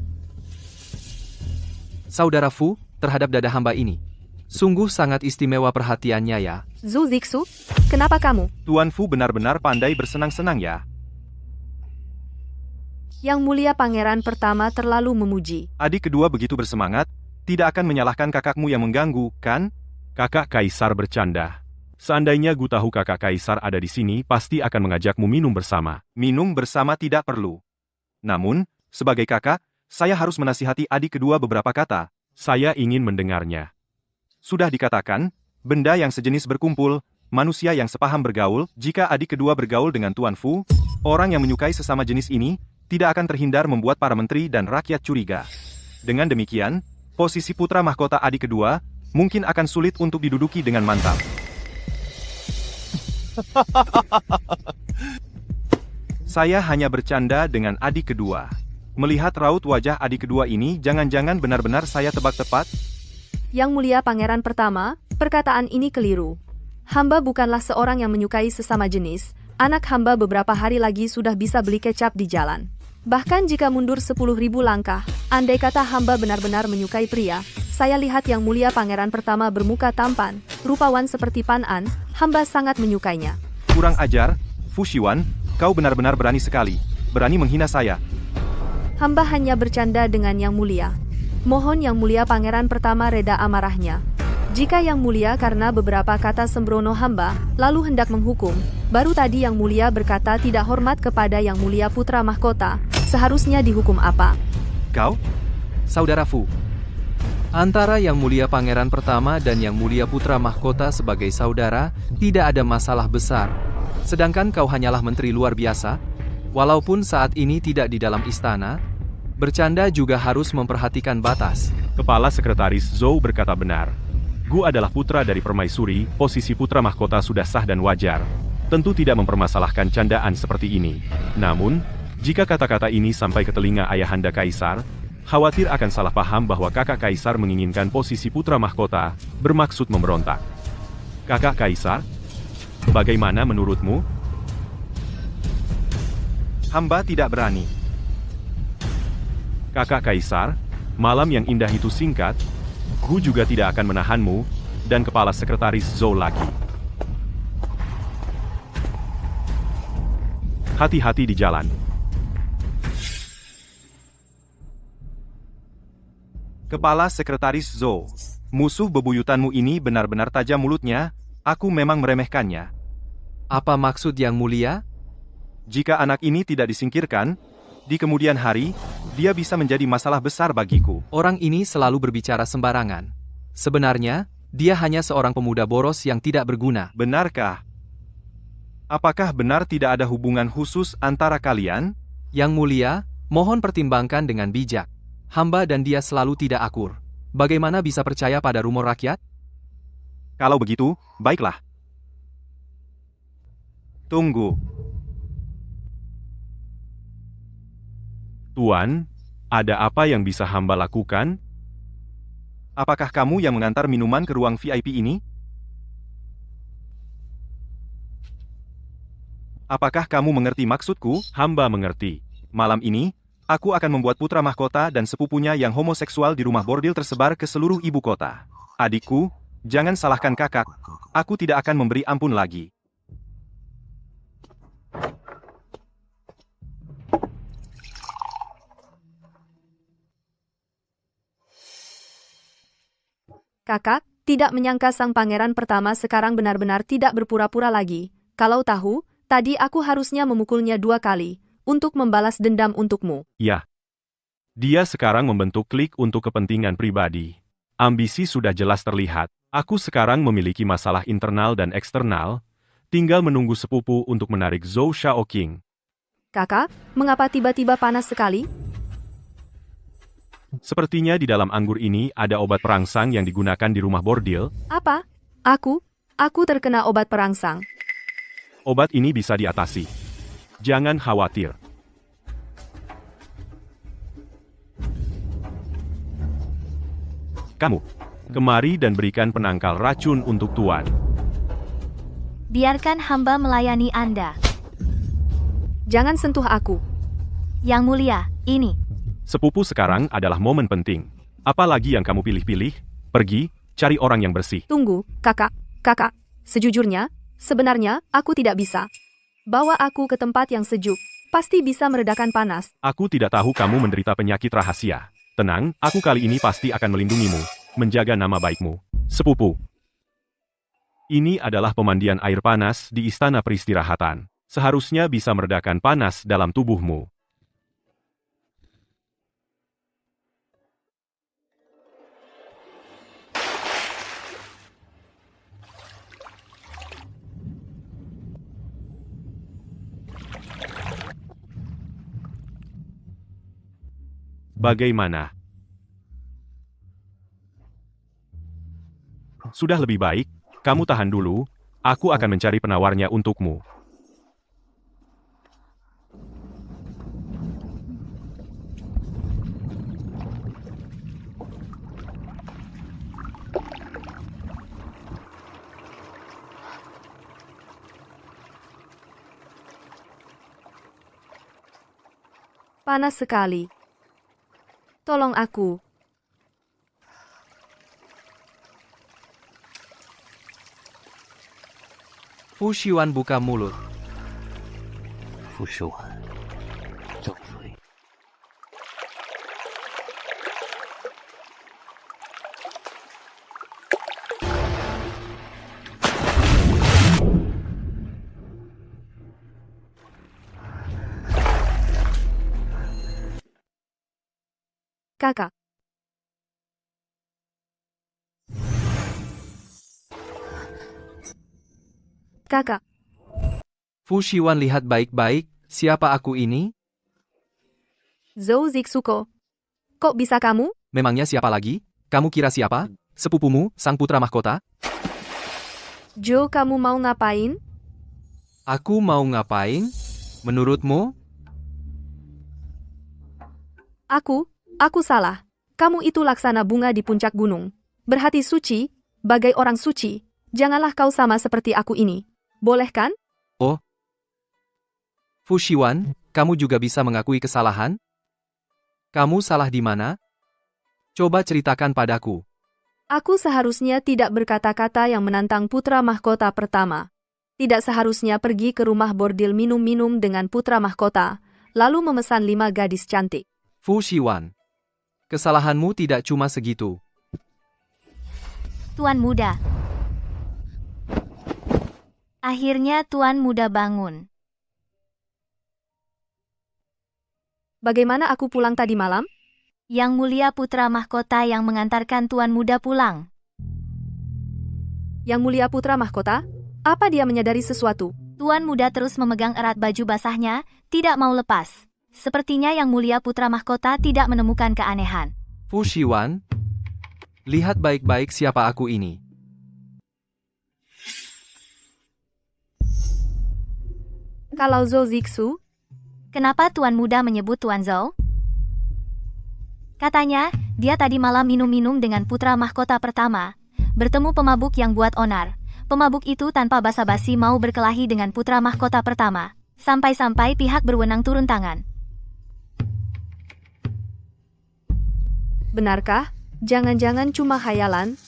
Saudara Fu, terhadap dada hamba ini. Sungguh sangat istimewa perhatiannya ya. Zhu Zixu, kenapa kamu? Tuan Fu benar-benar pandai bersenang-senang ya. Yang mulia pangeran pertama terlalu memuji. Adik kedua begitu bersemangat, tidak akan menyalahkan kakakmu yang mengganggu, kan? Kakak Kaisar bercanda. Seandainya Gu tahu kakak Kaisar ada di sini, pasti akan mengajakmu minum bersama. Minum bersama tidak perlu. Namun, sebagai kakak, saya harus menasihati adik kedua beberapa kata. Saya ingin mendengarnya. Sudah dikatakan, benda yang sejenis berkumpul, manusia yang sepaham bergaul. Jika adik kedua bergaul dengan Tuan Fu, orang yang menyukai sesama jenis ini, tidak akan terhindar membuat para menteri dan rakyat curiga. Dengan demikian, posisi putra mahkota adik kedua, mungkin akan sulit untuk diduduki dengan mantap. Saya hanya bercanda dengan adik kedua. Melihat raut wajah adik kedua ini, jangan-jangan benar-benar saya tebak tepat? Yang mulia pangeran pertama, perkataan ini keliru. Hamba bukanlah seorang yang menyukai sesama jenis. Anak hamba beberapa hari lagi sudah bisa beli kecap di jalan. Bahkan jika mundur 10.000 langkah, andai kata hamba benar-benar menyukai pria, saya lihat yang mulia pangeran pertama bermuka tampan, rupawan seperti Pan An, hamba sangat menyukainya. Kurang ajar, Fu Shiwan, kau benar-benar berani sekali. Berani menghina saya. Hamba hanya bercanda dengan yang mulia. Mohon yang mulia pangeran pertama reda amarahnya. Jika yang mulia karena beberapa kata sembrono hamba, lalu hendak menghukum, baru tadi yang mulia berkata tidak hormat kepada yang mulia putra mahkota, seharusnya dihukum apa? Kau? Saudara Fu. Antara yang mulia pangeran pertama dan yang mulia putra mahkota sebagai saudara, tidak ada masalah besar. Sedangkan kau hanyalah menteri luar biasa, walaupun saat ini tidak di dalam istana, bercanda juga harus memperhatikan batas. Kepala Sekretaris Zhou berkata benar. Gu adalah putra dari permaisuri, posisi putra mahkota sudah sah dan wajar. Tentu tidak mempermasalahkan candaan seperti ini. Namun, jika kata-kata ini sampai ke telinga ayahanda Kaisar, khawatir akan salah paham bahwa kakak Kaisar menginginkan posisi putra mahkota, bermaksud memberontak. Kakak Kaisar, bagaimana menurutmu? Hamba tidak berani. Kakak Kaisar, malam yang indah itu singkat, Gu juga tidak akan menahanmu, dan kepala sekretaris Zhou lagi. Hati-hati di jalan. Kepala Sekretaris Zhou, musuh bebuyutanmu ini benar-benar tajam mulutnya, aku memang meremehkannya. Apa maksud yang mulia? Jika anak ini tidak disingkirkan, di kemudian hari, dia bisa menjadi masalah besar bagiku. Orang ini selalu berbicara sembarangan. Sebenarnya, dia hanya seorang pemuda boros yang tidak berguna. Benarkah? Apakah benar tidak ada hubungan khusus antara kalian? Yang mulia, mohon pertimbangkan dengan bijak. Hamba dan dia selalu tidak akur. Bagaimana bisa percaya pada rumor rakyat? Kalau begitu, baiklah. Tunggu. Tuan, ada apa yang bisa hamba lakukan? Apakah kamu yang mengantar minuman ke ruang VIP ini? Apakah kamu mengerti maksudku? Hamba mengerti. Malam ini, aku akan membuat putra mahkota dan sepupunya yang homoseksual di rumah bordil tersebar ke seluruh ibu kota. Adikku, jangan salahkan kakak. Aku tidak akan memberi ampun lagi. Kakak, tidak menyangka sang pangeran pertama sekarang benar-benar tidak berpura-pura lagi. Kalau tahu, tadi aku harusnya memukulnya 2 kali, untuk membalas dendam untukmu. Ya. Dia sekarang membentuk klik untuk kepentingan pribadi. Ambisi sudah jelas terlihat. Aku sekarang memiliki masalah internal dan eksternal, tinggal menunggu sepupu untuk menarik Zhou Shaoqing. Kakak, mengapa tiba-tiba panas sekali? Sepertinya di dalam anggur ini ada obat perangsang yang digunakan di rumah bordil. Apa? Aku terkena obat perangsang. Obat ini bisa diatasi. Jangan khawatir. Kamu, kemari dan berikan penangkal racun untuk Tuan. Biarkan hamba melayani Anda. Jangan sentuh aku. Yang mulia, ini. Sepupu sekarang adalah momen penting. Apalagi yang kamu pilih-pilih, pergi, cari orang yang bersih. Tunggu, kakak. Sejujurnya, sebenarnya, aku tidak bisa. Bawa aku ke tempat yang sejuk. Pasti bisa meredakan panas. Aku tidak tahu kamu menderita penyakit rahasia. Tenang, aku kali ini pasti akan melindungimu, menjaga nama baikmu. Sepupu. Ini adalah pemandian air panas di istana peristirahatan. Seharusnya bisa meredakan panas dalam tubuhmu. Bagaimana? Sudah lebih baik, kamu tahan dulu, aku akan mencari penawarnya untukmu. Panas sekali. Tolong aku. Fu Shiwan buka mulut. 傅世婉，正妃。 Kakak. Kakak, Fu Shiwan lihat baik-baik, siapa aku ini? Zhou Zixuko. Kok bisa kamu? Memangnya siapa lagi? Kamu kira siapa? Sepupumu, sang putra mahkota? Jo, kamu mau ngapain? Aku mau ngapain? Menurutmu? Aku salah. Kamu itu laksana bunga di puncak gunung. Berhati suci, bagai orang suci. Janganlah kau sama seperti aku ini. Boleh kan? Oh. Fu Shiwan, kamu juga bisa mengakui kesalahan? Kamu salah di mana? Coba ceritakan padaku. Aku seharusnya tidak berkata-kata yang menantang putra mahkota pertama. Tidak seharusnya pergi ke rumah bordil minum-minum dengan putra mahkota, lalu memesan 5 gadis cantik. Fu Shiwan, kesalahanmu tidak cuma segitu. Tuan Muda. Akhirnya Tuan Muda bangun. Bagaimana aku pulang tadi malam? Yang mulia putra mahkota yang mengantarkan Tuan Muda pulang. Yang mulia putra mahkota? Apa dia menyadari sesuatu? Tuan Muda terus memegang erat baju basahnya, tidak mau lepas. Sepertinya yang mulia putra mahkota tidak menemukan keanehan. Fu Shiwan, lihat baik-baik siapa aku ini. Kalau Zhou Zixu, Kenapa Tuan Muda menyebut Tuan Zhou? Katanya, dia tadi malam minum-minum dengan putra mahkota pertama. Bertemu pemabuk yang buat onar. Pemabuk itu tanpa basa-basi mau berkelahi dengan putra mahkota pertama. Sampai-sampai pihak berwenang turun tangan. benarkah? Jangan-jangan cuma khayalan?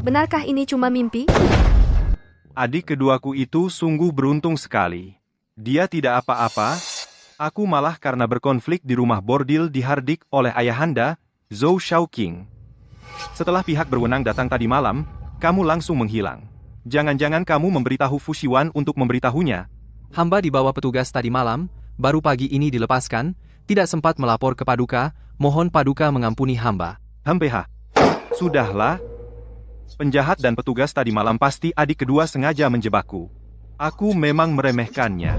Benarkah ini cuma mimpi? Adik keduaku itu sungguh beruntung sekali. Dia tidak apa-apa, aku malah karena berkonflik di rumah bordil dihardik oleh ayahanda, Zhou Shaoqing. Setelah pihak berwenang datang tadi malam, kamu langsung menghilang. Jangan-jangan kamu memberitahu Fu Shiwan untuk memberitahunya. Hamba dibawa petugas tadi malam, baru pagi ini dilepaskan, tidak sempat melapor ke Paduka, mohon Paduka mengampuni hamba. Hempeha. Sudahlah. Penjahat dan petugas tadi malam pasti adik kedua sengaja menjebakku. Aku memang meremehkannya.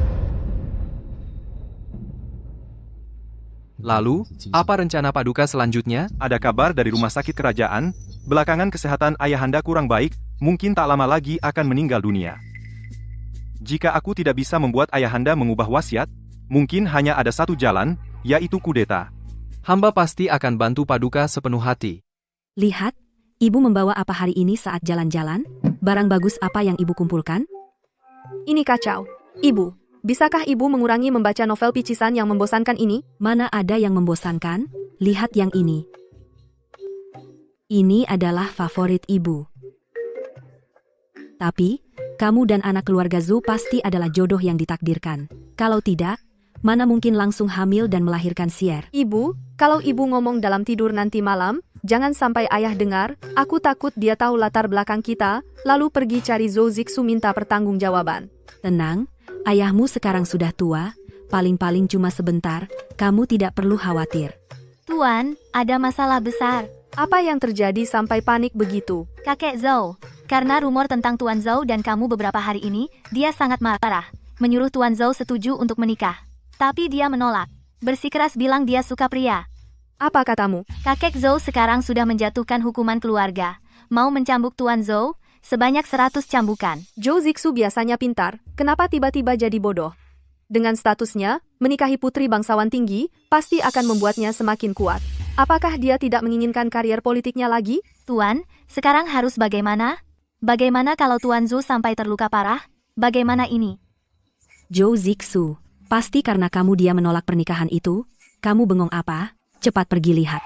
Lalu, apa rencana Paduka selanjutnya? Ada kabar dari rumah sakit kerajaan, belakangan kesehatan ayahanda kurang baik, mungkin tak lama lagi akan meninggal dunia. Jika aku tidak bisa membuat ayahanda mengubah wasiat, mungkin hanya ada satu jalan, yaitu kudeta. Hamba pasti akan bantu Paduka sepenuh hati. Lihat, ibu membawa apa hari ini saat jalan-jalan? Barang bagus apa yang ibu kumpulkan? Ini kacau. Ibu, bisakah ibu mengurangi membaca novel picisan yang membosankan ini? Mana ada yang membosankan? Lihat yang ini. Ini adalah favorit ibu. Tapi, kamu dan anak keluarga Zhou pasti adalah jodoh yang ditakdirkan. Kalau tidak, mana mungkin langsung hamil dan melahirkan Xier? Ibu, kalau ibu ngomong dalam tidur nanti malam, jangan sampai ayah dengar, aku takut dia tahu latar belakang kita, lalu pergi cari Zhou Zixu minta pertanggungjawaban. Tenang, ayahmu sekarang sudah tua, paling-paling cuma sebentar, kamu tidak perlu khawatir. Tuan, ada masalah besar. Apa yang terjadi sampai panik begitu? Kakek Zhou, karena rumor tentang Tuan Zhou dan kamu beberapa hari ini, dia sangat marah. Menyuruh Tuan Zhou setuju untuk menikah. Tapi dia menolak. Bersikeras bilang dia suka pria. Apa katamu? Kakek Zhou sekarang sudah menjatuhkan hukuman keluarga. Mau mencambuk Tuan Zhou, sebanyak 100 cambukan. Zhou Zixu biasanya pintar, kenapa tiba-tiba jadi bodoh? Dengan statusnya, menikahi putri bangsawan tinggi, pasti akan membuatnya semakin kuat. Apakah dia tidak menginginkan karier politiknya lagi? Tuan, sekarang harus bagaimana? Bagaimana kalau Tuan Zhou sampai terluka parah? Bagaimana ini? Zhou Zixu, pasti karena kamu dia menolak pernikahan itu? Kamu bengong apa? Cepat pergi lihat.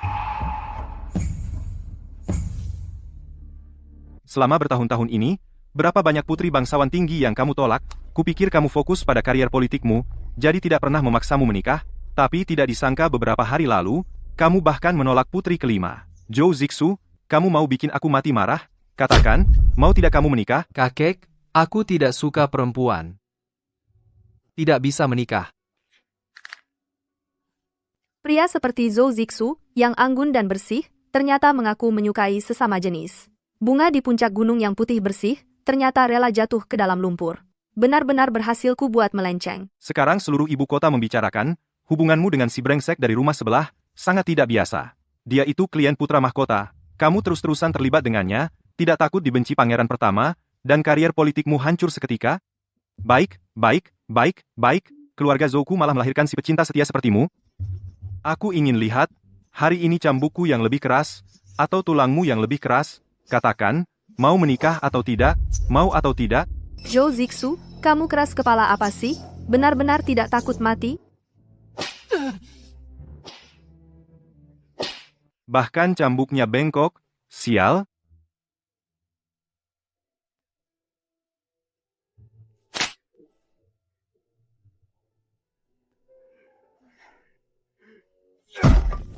Selama bertahun-tahun ini, berapa banyak putri bangsawan tinggi yang kamu tolak? Kupikir kamu fokus pada karier politikmu, jadi tidak pernah memaksamu menikah, tapi tidak disangka beberapa hari lalu, kamu bahkan menolak putri kelima. Zhou Zixu, kamu mau bikin aku mati marah? Katakan, mau tidak kamu menikah? Kakek, aku tidak suka perempuan. Tidak bisa menikah. Pria seperti Zhou Zixu, yang anggun dan bersih, ternyata mengaku menyukai sesama jenis. Bunga di puncak gunung yang putih bersih, ternyata rela jatuh ke dalam lumpur. Benar-benar berhasil ku buat melenceng. Sekarang seluruh ibu kota membicarakan, hubunganmu dengan si brengsek dari rumah sebelah, sangat tidak biasa. Dia itu klien putra mahkota, kamu terus-terusan terlibat dengannya, tidak takut dibenci pangeran pertama, dan karier politikmu hancur seketika? Baik, keluarga Zhouku malah melahirkan si pecinta setia sepertimu? Aku ingin lihat, hari ini cambukku yang lebih keras, atau tulangmu yang lebih keras, katakan, mau menikah atau tidak, mau atau tidak? Zhou Zixu, kamu keras kepala apa sih? Benar-benar tidak takut mati? Bahkan cambuknya bengkok, sial.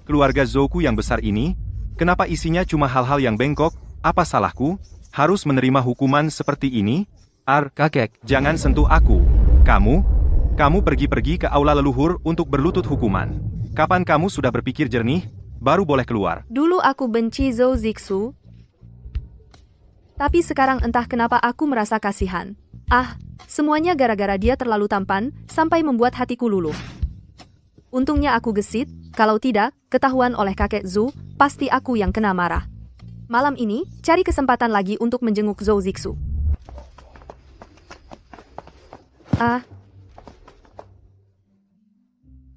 Keluarga Zhouku yang besar ini, kenapa isinya cuma hal-hal yang bengkok? Apa salahku? Harus menerima hukuman seperti ini? Kakek, Jangan sentuh aku. Kamu pergi-pergi ke aula leluhur untuk berlutut hukuman. Kapan kamu sudah berpikir jernih, baru boleh keluar. Dulu aku benci Zhou Zixu. Tapi sekarang entah kenapa aku merasa kasihan. Semuanya gara-gara dia terlalu tampan, sampai membuat hatiku luluh. Untungnya aku gesit, kalau tidak, ketahuan oleh kakek Zhou, pasti aku yang kena marah. Malam ini, cari kesempatan lagi untuk menjenguk Zhou Zixu.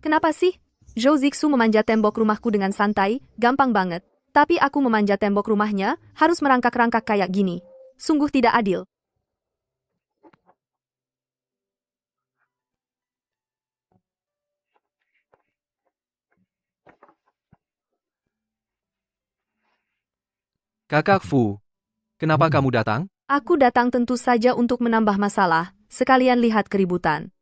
Kenapa sih? Zhou Zixu memanjat tembok rumahku dengan santai, gampang banget. Tapi aku memanjat tembok rumahnya, harus merangkak-rangkak kayak gini. Sungguh tidak adil. Kakak Fu, kenapa kamu datang? Aku datang tentu saja untuk menambah masalah, sekalian lihat keributan.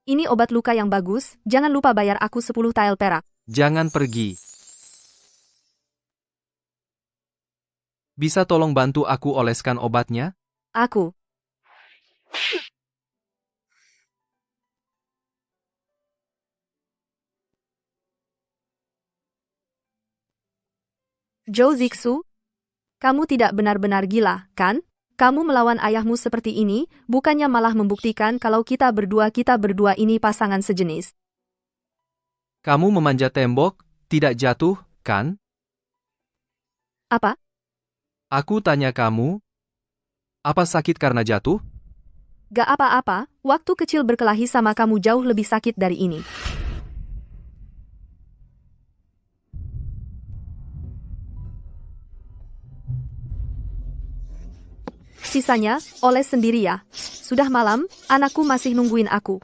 Ini obat luka yang bagus, jangan lupa bayar aku 10 tael perak. Jangan pergi. Bisa tolong bantu aku oleskan obatnya? Aku. Zhou Zixu, kamu tidak benar-benar gila, kan? Kamu melawan ayahmu seperti ini, bukannya malah membuktikan kalau kita berdua ini pasangan sejenis. Kamu memanjat tembok, tidak jatuh, kan? Apa? Aku tanya kamu, apa sakit karena jatuh? Gak apa-apa, waktu kecil berkelahi sama kamu jauh lebih sakit dari ini. Sisanya, oles sendiri ya. Sudah malam, anakku masih nungguin aku.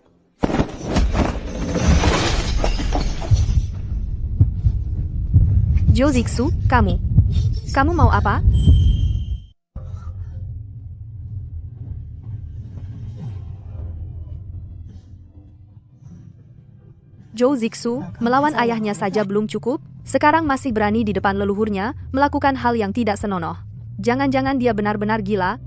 Zhou Zixu, kamu. Kamu mau apa? Zhou Zixu, melawan ayahnya saja belum cukup, sekarang masih berani di depan leluhurnya, melakukan hal yang tidak senonoh. Jangan-jangan dia benar-benar gila.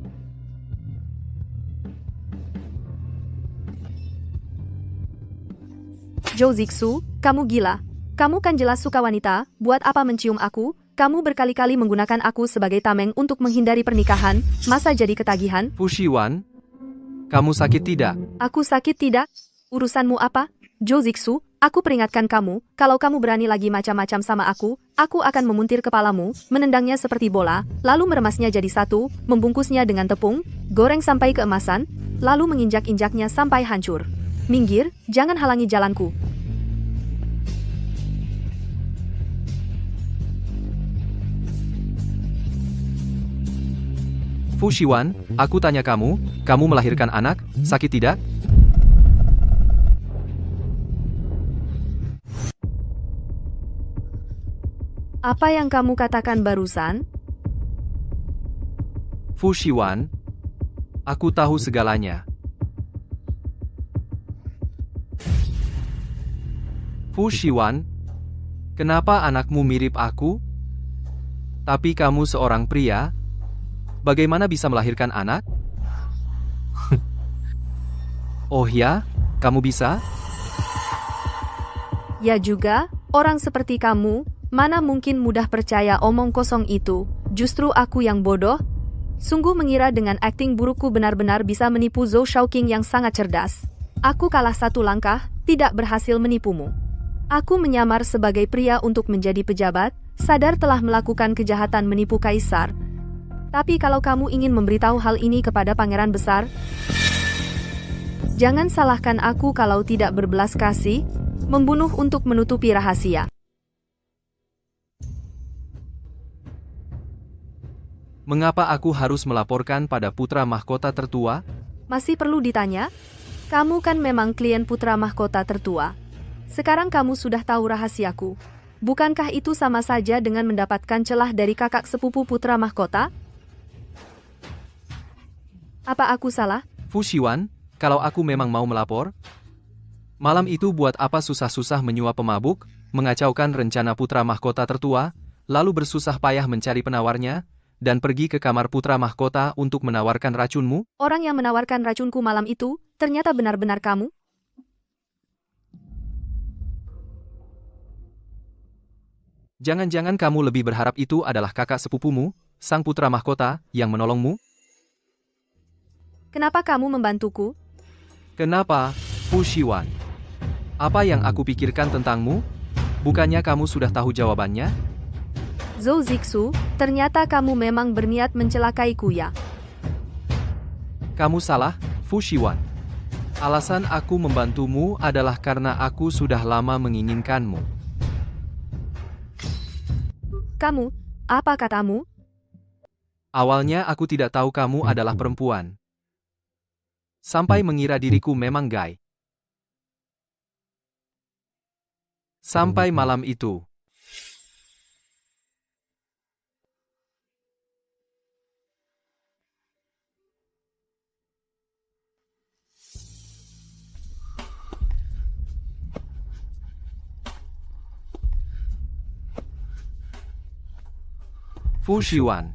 Zhou Zixu, kamu gila. Kamu kan jelas suka wanita, buat apa mencium aku? Kamu berkali-kali menggunakan aku sebagai tameng untuk menghindari pernikahan, masa jadi ketagihan? Fu Shiwan, kamu sakit tidak? Aku sakit tidak? Urusanmu apa? Zhou Zixu, aku peringatkan kamu, kalau kamu berani lagi macam-macam sama aku akan memuntir kepalamu, menendangnya seperti bola, lalu meremasnya jadi satu, membungkusnya dengan tepung, goreng sampai keemasan, lalu menginjak-injaknya sampai hancur. Minggir, jangan halangi jalanku. Fu Shiwan, aku tanya kamu melahirkan anak, sakit tidak? Apa yang kamu katakan barusan? Fu Shiwan, aku tahu segalanya. Fu Shiwan, kenapa anakmu mirip aku? Tapi kamu seorang pria? Bagaimana bisa melahirkan anak? Oh ya, kamu bisa? Ya juga, orang seperti kamu, mana mungkin mudah percaya omong kosong itu, justru aku yang bodoh? Sungguh mengira dengan akting burukku benar-benar bisa menipu Zhou Shaoqing yang sangat cerdas. Aku kalah satu langkah, tidak berhasil menipumu. Aku menyamar sebagai pria untuk menjadi pejabat, sadar telah melakukan kejahatan menipu kaisar. Tapi kalau kamu ingin memberitahu hal ini kepada pangeran besar, jangan salahkan aku kalau tidak berbelas kasih, membunuh untuk menutupi rahasia. Mengapa aku harus melaporkan pada putra mahkota tertua? Masih perlu ditanya? Kamu kan memang klien putra mahkota tertua. Sekarang kamu sudah tahu rahasiaku. Bukankah itu sama saja dengan mendapatkan celah dari kakak sepupu putra mahkota? Apa aku salah? Fu Shiwan, kalau aku memang mau melapor, malam itu buat apa susah-susah menyuap pemabuk, mengacaukan rencana putra mahkota tertua, lalu bersusah payah mencari penawarnya, dan pergi ke kamar putra mahkota untuk menawarkan racunmu? Orang yang menawarkan racunku malam itu, ternyata benar-benar kamu? Jangan-jangan kamu lebih berharap itu adalah kakak sepupumu, sang putra mahkota, yang menolongmu? Kenapa kamu membantuku? Kenapa, Fu Shiwan? Apa yang aku pikirkan tentangmu? Bukannya kamu sudah tahu jawabannya? Zhou Zixu, ternyata kamu memang berniat mencelakaiku ya? Kamu salah, Fu Shiwan. Alasan aku membantumu adalah karena aku sudah lama menginginkanmu. Kamu, apa katamu? Awalnya aku tidak tahu kamu adalah perempuan. Sampai mengira diriku memang gay. Sampai malam itu. Fu Shiwan.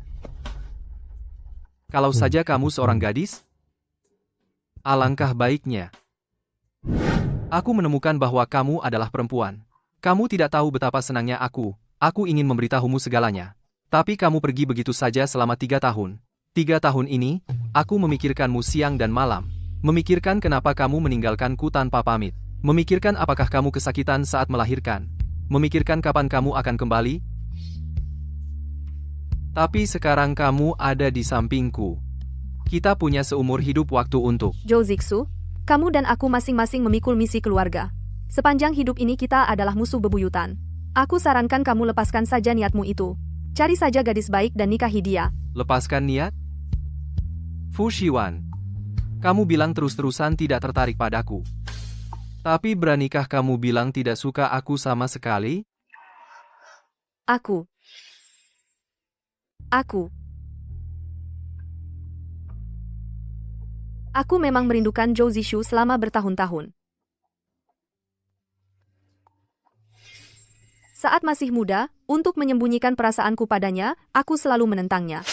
Kalau saja kamu seorang gadis, alangkah baiknya. Aku menemukan bahwa kamu adalah perempuan. Kamu tidak tahu betapa senangnya aku ingin memberitahumu segalanya. Tapi kamu pergi begitu saja selama 3 tahun. 3 tahun ini, aku memikirkanmu siang dan malam. Memikirkan kenapa kamu meninggalkanku tanpa pamit. Memikirkan apakah kamu kesakitan saat melahirkan. Memikirkan kapan kamu akan kembali. Tapi sekarang kamu ada di sampingku. Kita punya seumur hidup waktu untuk. Zhou Zixu, kamu dan aku masing-masing memikul misi keluarga. Sepanjang hidup ini kita adalah musuh bebuyutan. Aku sarankan kamu lepaskan saja niatmu itu. Cari saja gadis baik dan nikahi dia. Lepaskan niat? Fu Shiwan, kamu bilang terus-terusan tidak tertarik padaku. Tapi beranikah kamu bilang tidak suka aku sama sekali? Aku. Aku memang merindukan Zhou Zixu selama bertahun-tahun. Saat masih muda, untuk menyembunyikan perasaanku padanya, aku selalu menentangnya.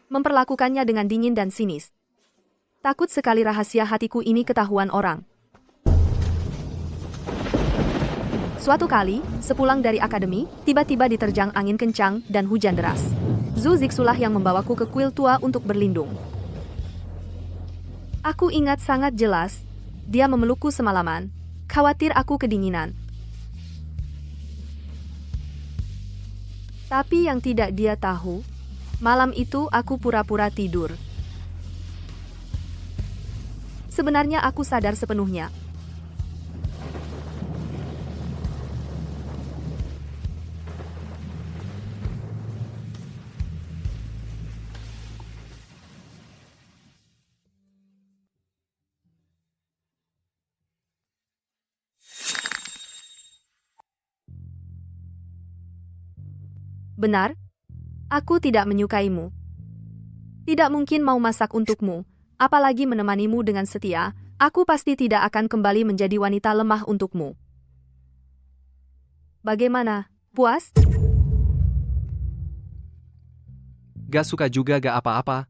Memperlakukannya dengan dingin dan sinis. Takut sekali rahasia hatiku ini ketahuan orang. Suatu kali, sepulang dari akademi, tiba-tiba diterjang angin kencang dan hujan deras. Zhou Zixulah yang membawaku ke kuil tua untuk berlindung. Aku ingat sangat jelas, dia memelukku semalaman, khawatir aku kedinginan. Tapi yang tidak dia tahu, malam itu aku pura-pura tidur. Sebenarnya aku sadar sepenuhnya. Benar, aku tidak menyukaimu. Tidak mungkin mau masak untukmu, apalagi menemanimu dengan setia. Aku pasti tidak akan kembali menjadi wanita lemah untukmu. Bagaimana, puas? Gak suka juga gak apa-apa.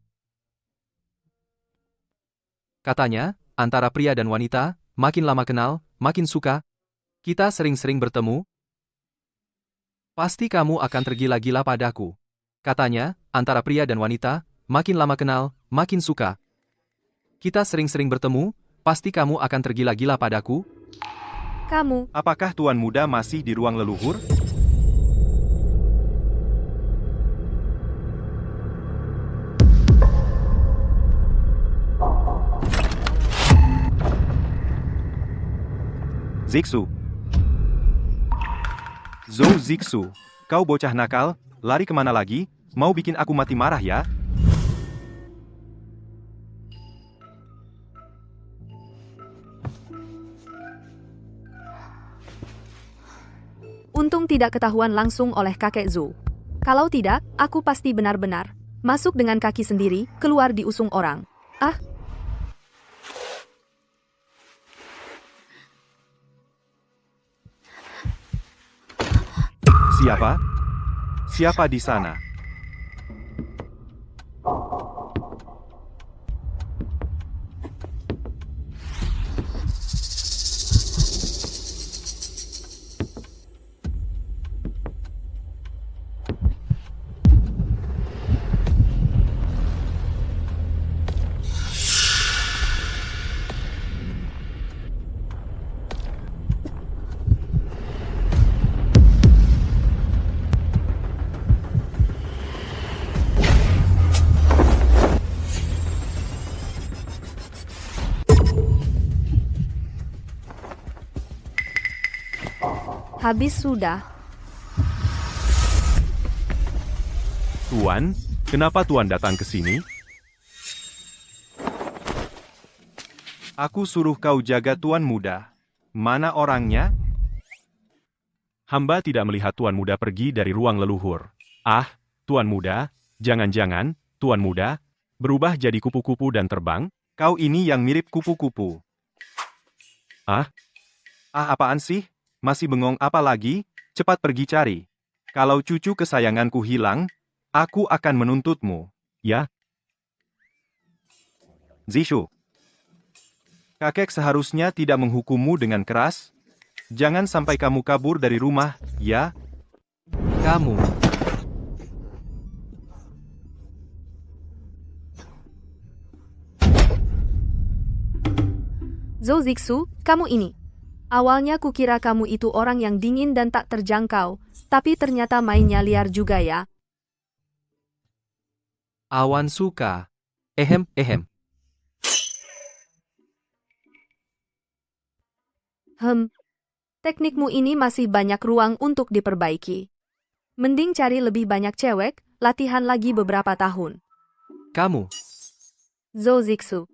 Katanya, antara pria dan wanita, makin lama kenal, makin suka. Kita sering-sering bertemu. Pasti kamu akan tergila-gila padaku. Katanya, antara pria dan wanita, makin lama kenal, makin suka. Kita sering-sering bertemu, pasti kamu akan tergila-gila padaku. Kamu, Apakah Tuan Muda masih di ruang leluhur? Zixu. Zhou Zixu, kau bocah nakal, lari kemana lagi? Mau bikin aku mati marah ya? untung tidak ketahuan langsung oleh kakek Zhou. Kalau tidak, aku pasti benar-benar masuk dengan kaki sendiri, keluar diusung orang. Ah, Siapa? Siapa di sana? habis sudah. Tuan, kenapa Tuan datang ke sini? Aku suruh kau jaga Tuan Muda. Mana orangnya? Hamba tidak melihat Tuan Muda pergi dari ruang leluhur. Ah, Tuan Muda, jangan-jangan, Tuan Muda, berubah jadi kupu-kupu dan terbang? Kau ini yang mirip kupu-kupu. Ah? Ah, apaan sih? Masih bengong apa lagi? Cepat pergi cari. Kalau cucu kesayanganku hilang, aku akan menuntutmu. Ya? Zixu. Kakek seharusnya tidak menghukummu dengan keras. Jangan sampai kamu kabur dari rumah, ya? Kamu. Zhou Zixu, kamu ini. Awalnya kukira kamu itu orang yang dingin dan tak terjangkau, tapi ternyata mainnya liar juga ya. Awan suka. Ehem. Teknikmu ini masih banyak ruang untuk diperbaiki. Mending cari lebih banyak cewek, latihan lagi beberapa tahun. Kamu. Zhou Zixu.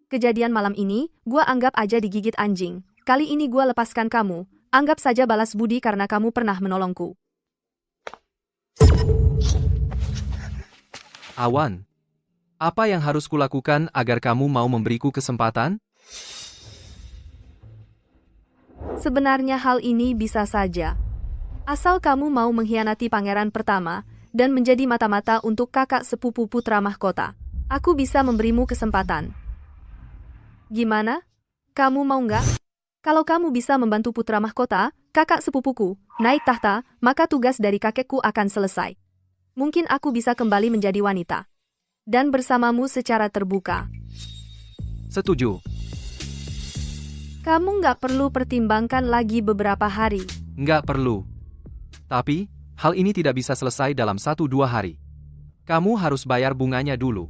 Kejadian malam ini, gua anggap aja digigit anjing. Kali ini gua lepaskan kamu, anggap saja balas budi karena kamu pernah menolongku. Awan. Apa yang harus kulakukan agar kamu mau memberiku kesempatan? Sebenarnya hal ini bisa saja. Asal kamu mau mengkhianati pangeran pertama, dan menjadi mata-mata untuk kakak sepupu putra mahkota. Aku bisa memberimu kesempatan. Gimana? Kamu mau nggak? Kalau kamu bisa membantu putra mahkota, kakak sepupuku, naik tahta, maka tugas dari kakekku akan selesai. Mungkin aku bisa kembali menjadi wanita. Dan bersamamu secara terbuka. Setuju. Kamu nggak perlu pertimbangkan lagi beberapa hari. Nggak perlu. Tapi, hal ini tidak bisa selesai dalam 1-2 hari. Kamu harus bayar bunganya dulu.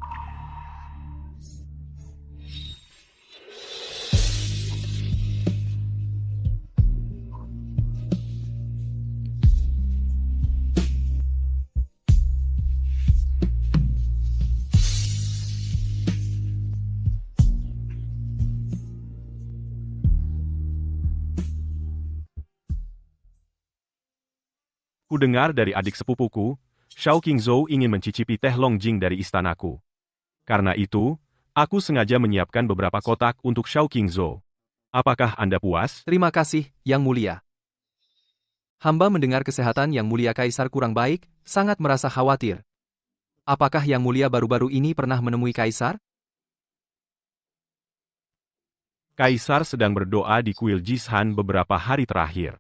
Kudengar dari adik sepupuku, Shao Qingzhou ingin mencicipi teh Longjing dari istanaku. Karena itu, aku sengaja menyiapkan beberapa kotak untuk Shao Qingzhou. Apakah Anda puas? Terima kasih, Yang Mulia. Hamba mendengar kesehatan Yang Mulia Kaisar kurang baik, sangat merasa khawatir. Apakah Yang Mulia baru-baru ini pernah menemui Kaisar? Kaisar sedang berdoa di kuil Jishan beberapa hari terakhir.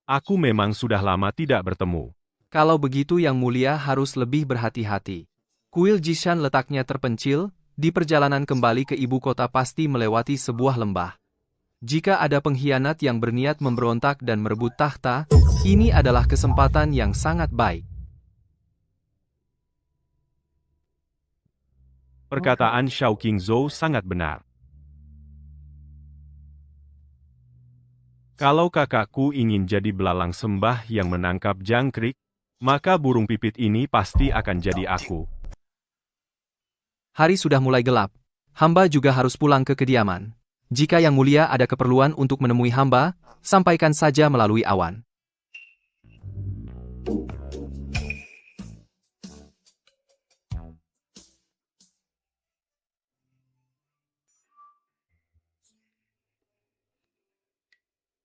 Aku memang sudah lama tidak bertemu. Kalau begitu Yang Mulia harus lebih berhati-hati. Kuil Jishan letaknya terpencil, di perjalanan kembali ke ibu kota pasti melewati sebuah lembah. Jika ada pengkhianat yang berniat memberontak dan merebut tahta, ini adalah kesempatan yang sangat baik. Perkataan Shao Qingzhou sangat benar. Kalau kakakku ingin jadi belalang sembah yang menangkap jangkrik, maka burung pipit ini pasti akan jadi aku. Hari sudah mulai gelap. Hamba juga harus pulang ke kediaman. Jika Yang Mulia ada keperluan untuk menemui hamba, sampaikan saja melalui awan.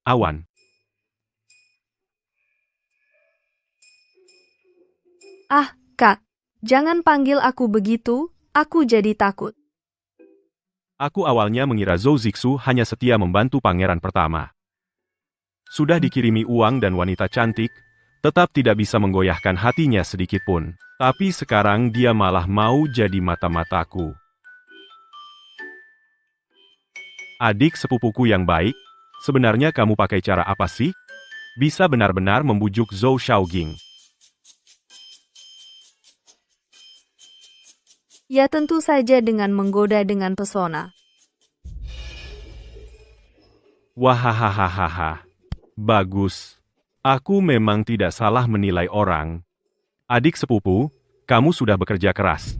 Awan. Ah, Kak. Jangan panggil aku begitu, aku jadi takut. Aku awalnya mengira Zhou Zixu hanya setia membantu pangeran pertama. Sudah dikirimi uang dan wanita cantik, tetap tidak bisa menggoyahkan hatinya sedikit pun. Tapi sekarang dia malah mau jadi mata-mataku. Adik sepupuku yang baik, sebenarnya kamu pakai cara apa sih? Bisa benar-benar membujuk Zhou Shaoqing. Ya tentu saja dengan menggoda dengan pesona. Wahahaha. Bagus. Aku memang tidak salah menilai orang. Adik sepupu, kamu sudah bekerja keras.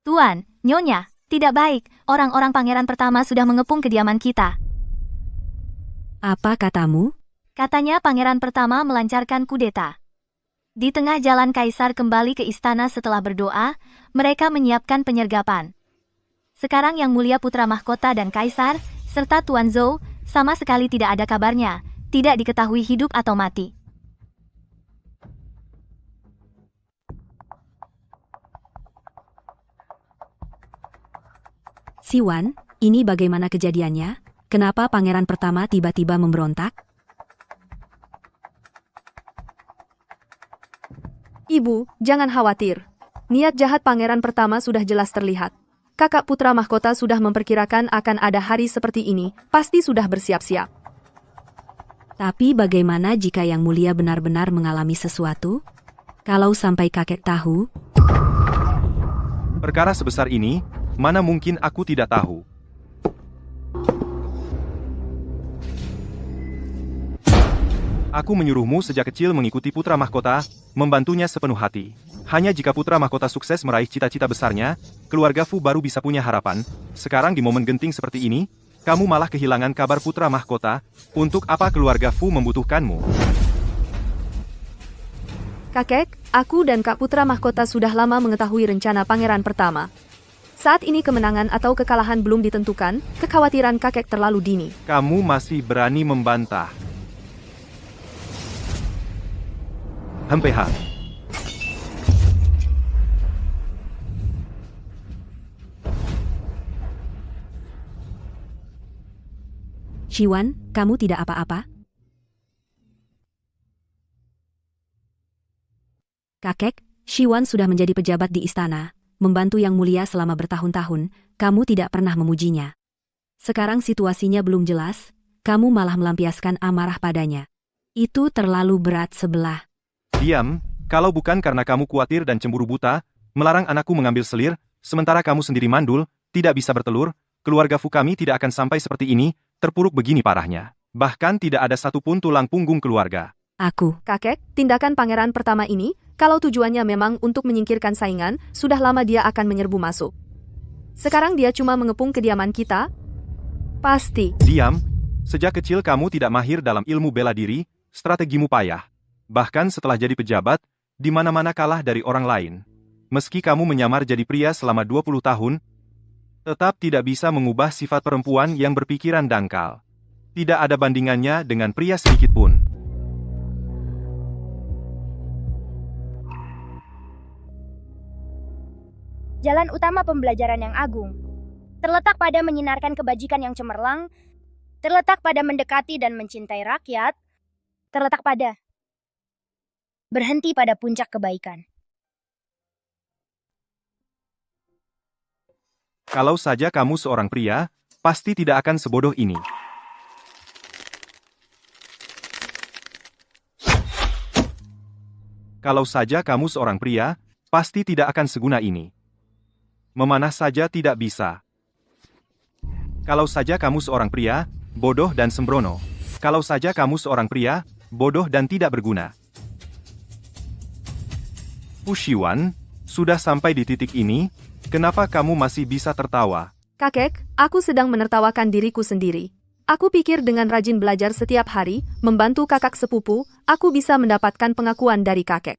Tuan, Nyonya, tidak baik. Orang-orang pangeran pertama sudah mengepung kediaman kita. Apa katamu? Katanya pangeran pertama melancarkan kudeta. Di tengah jalan Kaisar kembali ke istana setelah berdoa, mereka menyiapkan penyergapan. Sekarang Yang Mulia Putra Mahkota dan Kaisar, serta Tuan Zhou, sama sekali tidak ada kabarnya, tidak diketahui hidup atau mati. Siwan, ini bagaimana kejadiannya? Kenapa pangeran pertama tiba-tiba memberontak? Ibu, jangan khawatir. Niat jahat pangeran pertama sudah jelas terlihat. Kakak putra mahkota sudah memperkirakan akan ada hari seperti ini, pasti sudah bersiap-siap. Tapi bagaimana jika Yang Mulia benar-benar mengalami sesuatu? Kalau sampai kakek tahu, Perkara sebesar ini, mana mungkin aku tidak tahu. Aku menyuruhmu sejak kecil mengikuti putra mahkota, membantunya sepenuh hati. Hanya jika putra mahkota sukses meraih cita-cita besarnya, keluarga Fu baru bisa punya harapan. Sekarang di momen genting seperti ini, kamu malah kehilangan kabar putra mahkota. Untuk apa keluarga Fu membutuhkanmu? Kakek, aku dan Kak Putra Mahkota sudah lama mengetahui rencana pangeran pertama. Saat ini kemenangan atau kekalahan belum ditentukan, kekhawatiran kakek terlalu dini. Kamu masih berani membantah. Hempeha. Siwan, kamu tidak apa-apa? Kakek, Siwan sudah menjadi pejabat di istana, membantu Yang Mulia selama bertahun-tahun, kamu tidak pernah memujinya. Sekarang situasinya belum jelas, kamu malah melampiaskan amarah padanya. Itu terlalu berat sebelah. Diam, kalau bukan karena kamu khawatir dan cemburu buta, melarang anakku mengambil selir, sementara kamu sendiri mandul, tidak bisa bertelur, keluarga Fu kami tidak akan sampai seperti ini, terpuruk begini parahnya. Bahkan tidak ada satupun tulang punggung keluarga. Kakek, tindakan pangeran pertama ini, kalau tujuannya memang untuk menyingkirkan saingan, sudah lama dia akan menyerbu masuk. Sekarang dia cuma mengepung kediaman kita? Pasti. Diam, sejak kecil kamu tidak mahir dalam ilmu bela diri, strategimu payah. Bahkan setelah jadi pejabat, di mana-mana kalah dari orang lain. Meski kamu menyamar jadi pria selama 20 tahun, tetap tidak bisa mengubah sifat perempuan yang berpikiran dangkal. Tidak ada bandingannya dengan pria sedikit pun. Jalan utama pembelajaran yang agung terletak pada menyinarkan kebajikan yang cemerlang, terletak pada mendekati dan mencintai rakyat, terletak pada berhenti pada puncak kebaikan. Kalau saja kamu seorang pria, pasti tidak akan sebodoh ini. Kalau saja kamu seorang pria, pasti tidak akan seguna ini. Memanah saja tidak bisa. Kalau saja kamu seorang pria, bodoh dan sembrono. Kalau saja kamu seorang pria, bodoh dan tidak berguna. Fu Shiwan, sudah sampai di titik ini, kenapa kamu masih bisa tertawa? Kakek, aku sedang menertawakan diriku sendiri. Aku pikir dengan rajin belajar setiap hari, membantu kakak sepupu, aku bisa mendapatkan pengakuan dari kakek.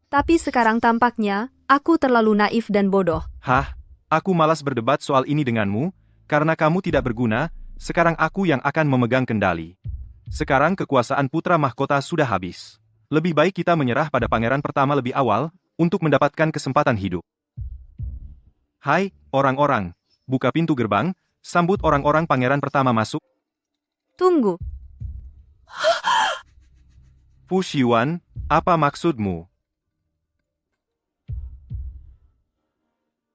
Tapi sekarang tampaknya, aku terlalu naif dan bodoh. Hah? Aku malas berdebat soal ini denganmu, karena kamu tidak berguna, sekarang aku yang akan memegang kendali. Sekarang kekuasaan putra mahkota sudah habis. Lebih baik kita menyerah pada pangeran pertama lebih awal, untuk mendapatkan kesempatan hidup. Hai, orang-orang, buka pintu gerbang, sambut orang-orang pangeran pertama masuk. Tunggu. Fu Shiwan, apa maksudmu?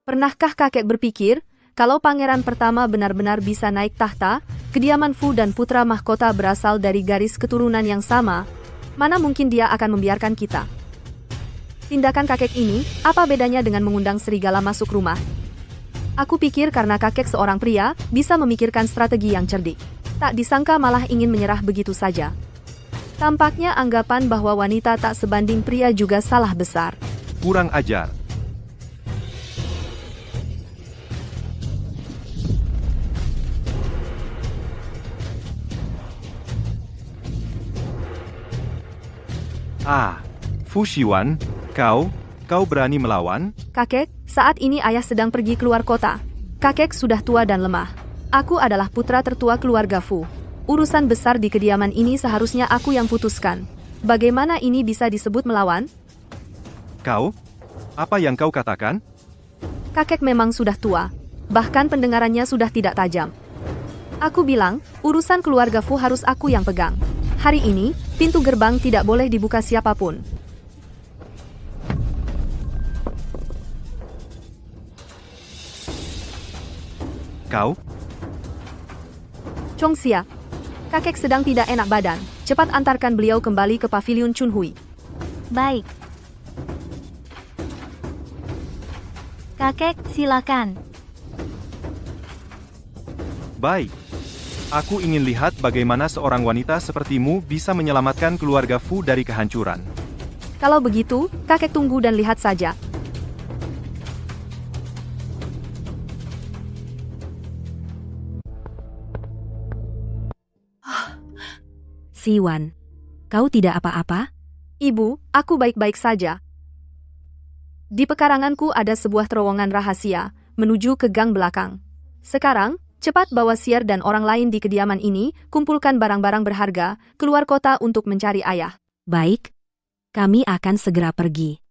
Pernahkah kakek berpikir, kalau pangeran pertama benar-benar bisa naik tahta, kediaman Fu dan putra mahkota berasal dari garis keturunan yang sama, mana mungkin dia akan membiarkan kita? Tindakan kakek ini, apa bedanya dengan mengundang serigala masuk rumah? Aku pikir karena kakek seorang pria, bisa memikirkan strategi yang cerdik. Tak disangka malah ingin menyerah begitu saja. Tampaknya anggapan bahwa wanita tak sebanding pria juga salah besar. Kurang ajar. Fu Shiwan, kau berani melawan? Kakek, saat ini ayah sedang pergi keluar kota. Kakek sudah tua dan lemah. Aku adalah putra tertua keluarga Fu. Urusan besar di kediaman ini seharusnya aku yang putuskan. Bagaimana ini bisa disebut melawan? Kau? Apa yang kau katakan? Kakek memang sudah tua. bahkan pendengarannya sudah tidak tajam. Aku bilang, urusan keluarga Fu harus aku yang pegang. Hari ini, pintu gerbang tidak boleh dibuka siapapun. Kau? Chongxia, kakek sedang tidak enak badan. Cepat antarkan beliau kembali ke pavilion Chunhui. Baik. Kakek, silakan. Baik. Aku ingin lihat bagaimana seorang wanita sepertimu bisa menyelamatkan keluarga Fu dari kehancuran. Kalau begitu, kakek tunggu dan lihat saja. Siwan, kau tidak apa-apa? Ibu, aku baik-baik saja. Di pekaranganku ada sebuah terowongan rahasia, menuju ke gang belakang. Sekarang, cepat bawa Sier dan orang lain di kediaman ini, kumpulkan barang-barang berharga, keluar kota untuk mencari ayah. Baik, kami akan segera pergi.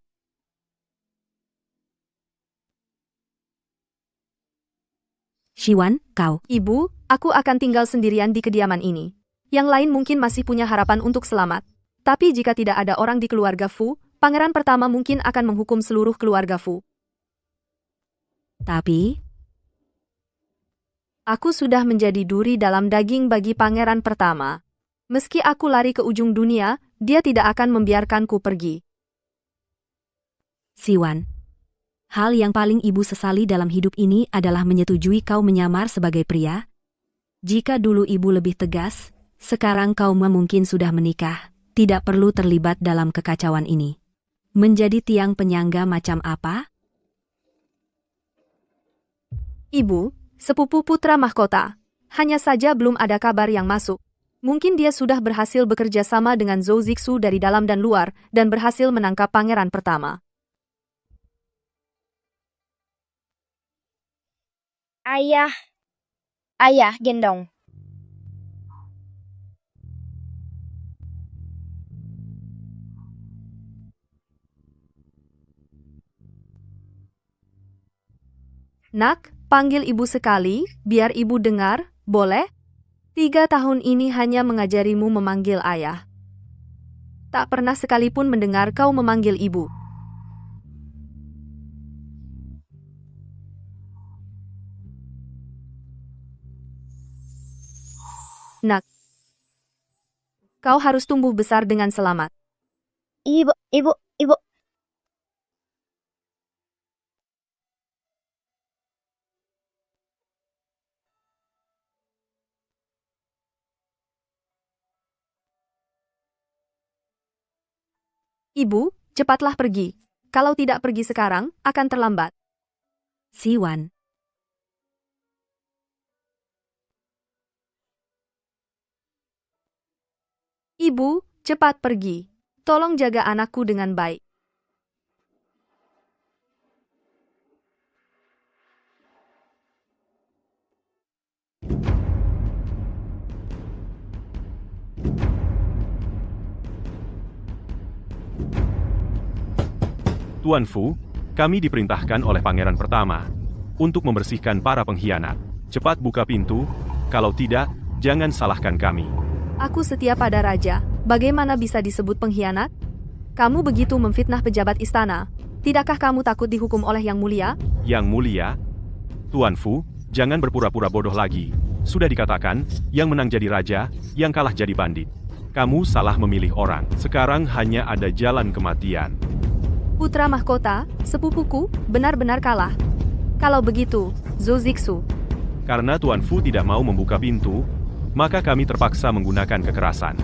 Siwan, kau. Ibu, aku akan tinggal sendirian di kediaman ini. Yang lain mungkin masih punya harapan untuk selamat. Tapi jika tidak ada orang di keluarga Fu, pangeran pertama mungkin akan menghukum seluruh keluarga Fu. Tapi, aku sudah menjadi duri dalam daging bagi pangeran pertama. Meski aku lari ke ujung dunia, dia tidak akan membiarkanku pergi. Siwan, hal yang paling ibu sesali dalam hidup ini adalah menyetujui kau menyamar sebagai pria. Jika dulu ibu lebih tegas, sekarang kau mungkin sudah menikah, tidak perlu terlibat dalam kekacauan ini. Menjadi tiang penyangga macam apa? Ibu, sepupu putra mahkota. Hanya saja belum ada kabar yang masuk. Mungkin dia sudah berhasil bekerja sama dengan Zhou Zixu dari dalam dan luar, dan berhasil menangkap pangeran pertama. Ayah. Ayah, gendong. Nak, panggil ibu sekali, biar ibu dengar, boleh? 3 tahun ini hanya mengajarimu memanggil ayah. Tak pernah sekalipun mendengar kau memanggil ibu. Nak, kau harus tumbuh besar dengan selamat. Ibu. Ibu, cepatlah pergi. Kalau tidak pergi sekarang, akan terlambat. Siwan, Ibu, cepat pergi. Tolong jaga anakku dengan baik. Tuan Fu, kami diperintahkan oleh pangeran pertama untuk membersihkan para pengkhianat. Cepat buka pintu, kalau tidak, jangan salahkan kami. Aku setia pada raja. Bagaimana bisa disebut pengkhianat? Kamu begitu memfitnah pejabat istana. Tidakkah kamu takut dihukum oleh Yang Mulia? Yang Mulia? Tuan Fu, jangan berpura-pura bodoh lagi. Sudah dikatakan, yang menang jadi raja, yang kalah jadi bandit. Kamu salah memilih orang. Sekarang hanya ada jalan kematian. Putra mahkota, sepupuku, benar-benar kalah. Kalau begitu, Zhou Zixu. Karena Tuan Fu tidak mau membuka pintu, maka kami terpaksa menggunakan kekerasan.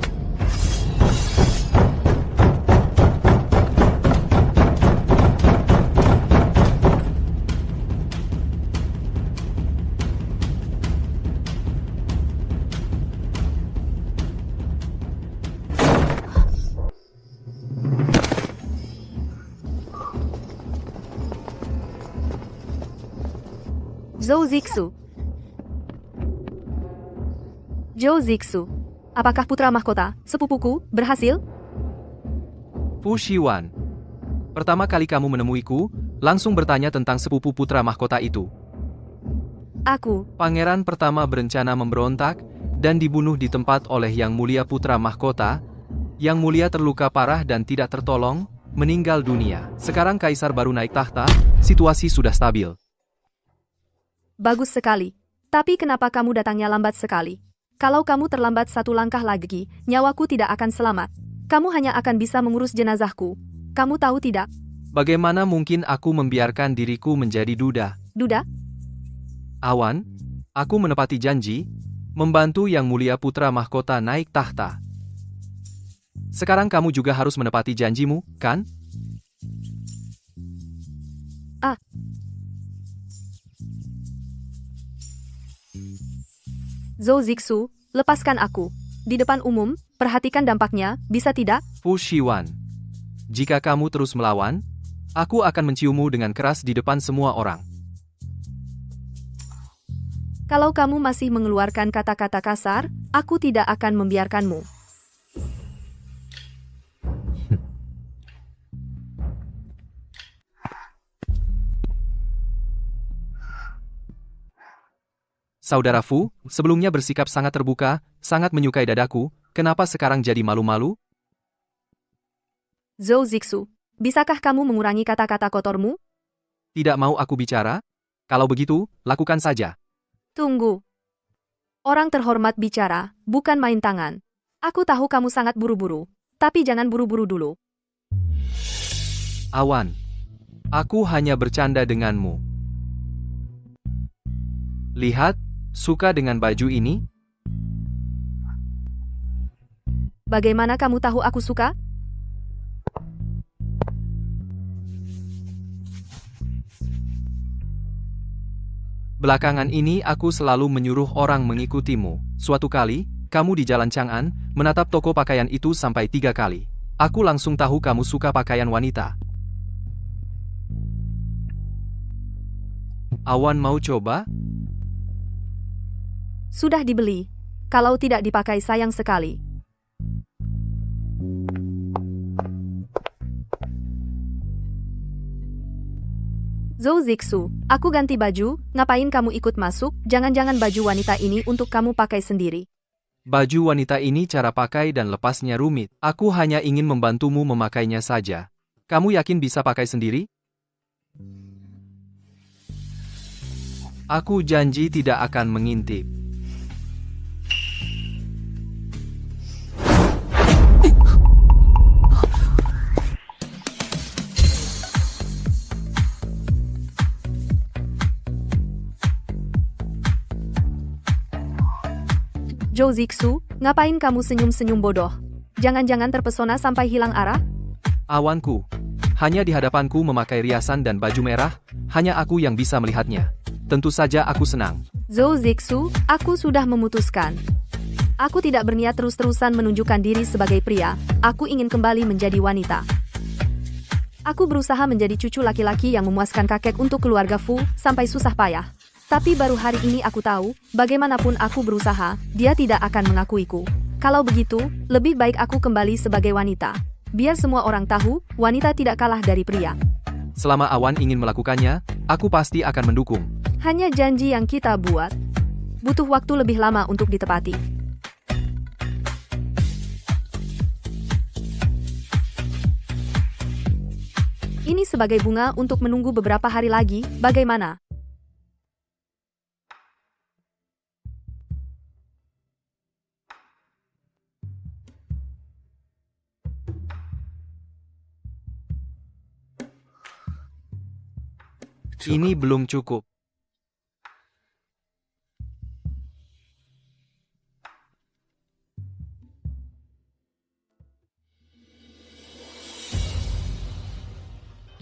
Zhou Zixu. Zhou Zixu. Apakah putra mahkota, sepupuku, berhasil? Fu Shiwan. Pertama kali kamu menemuiku, langsung bertanya tentang sepupu putra mahkota itu. Aku, Pangeran pertama berencana memberontak, dan dibunuh di tempat oleh Yang Mulia Putra Mahkota. Yang Mulia terluka parah dan tidak tertolong, meninggal dunia. Sekarang Kaisar baru naik tahta, situasi sudah stabil. bagus sekali. Tapi kenapa kamu datangnya lambat sekali? Kalau kamu terlambat satu langkah lagi, nyawaku tidak akan selamat. Kamu hanya akan bisa mengurus jenazahku. Kamu tahu tidak? Bagaimana mungkin aku membiarkan diriku menjadi duda? Duda? Awan, aku menepati janji, membantu Yang Mulia Putra Mahkota naik tahta. Sekarang kamu juga harus menepati janjimu, kan? Zhou Zixu, lepaskan aku. Di depan umum, perhatikan dampaknya, bisa tidak? Fu Shiwan. Jika kamu terus melawan, aku akan menciummu dengan keras di depan semua orang. Kalau kamu masih mengeluarkan kata-kata kasar, aku tidak akan membiarkanmu. Saudara Fu, sebelumnya bersikap sangat terbuka, sangat menyukai dadaku, kenapa sekarang jadi malu-malu? Zhou Zixu, bisakah kamu mengurangi kata-kata kotormu? Tidak mau aku bicara? Kalau begitu, lakukan saja. Tunggu. Orang terhormat bicara, bukan main tangan. Aku tahu kamu sangat buru-buru, tapi jangan buru-buru dulu. Awan, aku hanya bercanda denganmu. Lihat, suka dengan baju ini? Bagaimana kamu tahu aku suka? Belakangan ini aku selalu menyuruh orang mengikutimu. Suatu kali, kamu di Jalan Chang'an, menatap toko pakaian itu sampai 3 kali. Aku langsung tahu kamu suka pakaian wanita. Awan mau coba? Sudah dibeli. Kalau tidak dipakai sayang sekali. Zhou Zixu, aku ganti baju, ngapain kamu ikut masuk? Jangan-jangan baju wanita ini untuk kamu pakai sendiri. Baju wanita ini cara pakai dan lepasnya rumit. Aku hanya ingin membantumu memakainya saja. Kamu yakin bisa pakai sendiri? Aku janji tidak akan mengintip. Zhou Zixu, ngapain kamu senyum-senyum bodoh? Jangan-jangan terpesona sampai hilang arah? Awanku, hanya di hadapanku memakai riasan dan baju merah, hanya aku yang bisa melihatnya. Tentu saja aku senang. Zhou Zixu, aku sudah memutuskan. Aku tidak berniat terus-terusan menunjukkan diri sebagai pria, aku ingin kembali menjadi wanita. Aku berusaha menjadi cucu laki-laki yang memuaskan kakek untuk keluarga Fu, sampai susah payah. Tapi baru hari ini aku tahu, bagaimanapun aku berusaha, dia tidak akan mengakuiku. Kalau begitu, lebih baik aku kembali sebagai wanita. Biar semua orang tahu, wanita tidak kalah dari pria. Selama Awan ingin melakukannya, aku pasti akan mendukung. Hanya janji yang kita buat. Butuh waktu lebih lama untuk ditepati. Ini sebagai bunga untuk menunggu beberapa hari lagi, bagaimana? Ini belum cukup.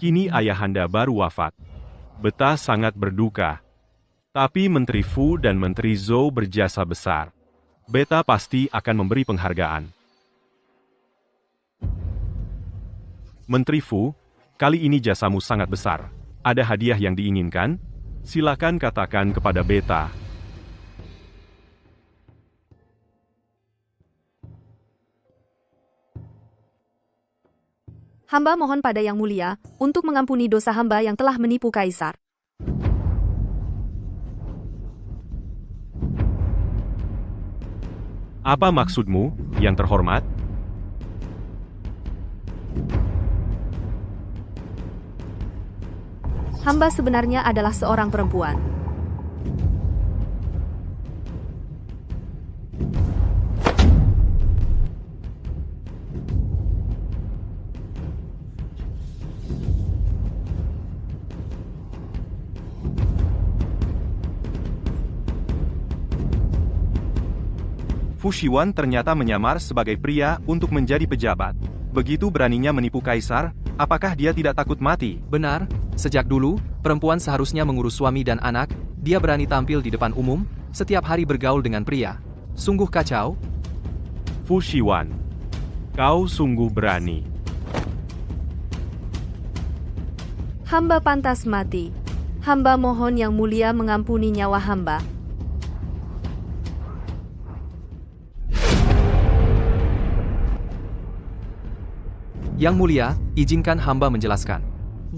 Kini ayahanda baru wafat. Beta sangat berduka. Tapi Menteri Fu dan Menteri Zhou berjasa besar. Beta pasti akan memberi penghargaan. Menteri Fu, kali ini jasamu sangat besar. Ada hadiah yang diinginkan? Silakan katakan kepada Beta. Hamba mohon pada Yang Mulia, untuk mengampuni dosa hamba yang telah menipu Kaisar. Apa maksudmu, yang terhormat? Hamba sebenarnya adalah seorang perempuan. Fu Shiwan ternyata menyamar sebagai pria untuk menjadi pejabat. Begitu beraninya menipu kaisar, apakah dia tidak takut mati? Benar, sejak dulu, perempuan seharusnya mengurus suami dan anak, dia berani tampil di depan umum, setiap hari bergaul dengan pria. Sungguh kacau. Fu Shiwan, kau sungguh berani. Hamba pantas mati. Hamba mohon Yang Mulia mengampuni nyawa hamba. Yang Mulia, izinkan hamba menjelaskan.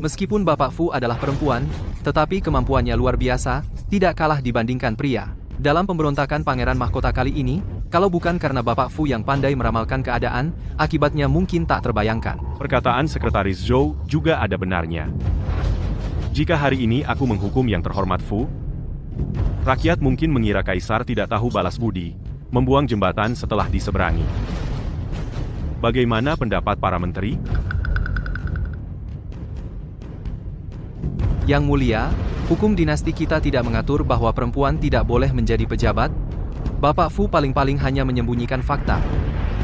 Meskipun Bapak Fu adalah perempuan, tetapi kemampuannya luar biasa, tidak kalah dibandingkan pria. Dalam pemberontakan Pangeran Mahkota kali ini, kalau bukan karena Bapak Fu yang pandai meramalkan keadaan, akibatnya mungkin tak terbayangkan. Perkataan Sekretaris Zhou juga ada benarnya. Jika hari ini aku menghukum yang terhormat Fu, rakyat mungkin mengira kaisar tidak tahu balas budi, membuang jembatan setelah diseberangi. Bagaimana pendapat para menteri? Yang Mulia, hukum dinasti kita tidak mengatur bahwa perempuan tidak boleh menjadi pejabat. Bapak Fu paling-paling hanya menyembunyikan fakta.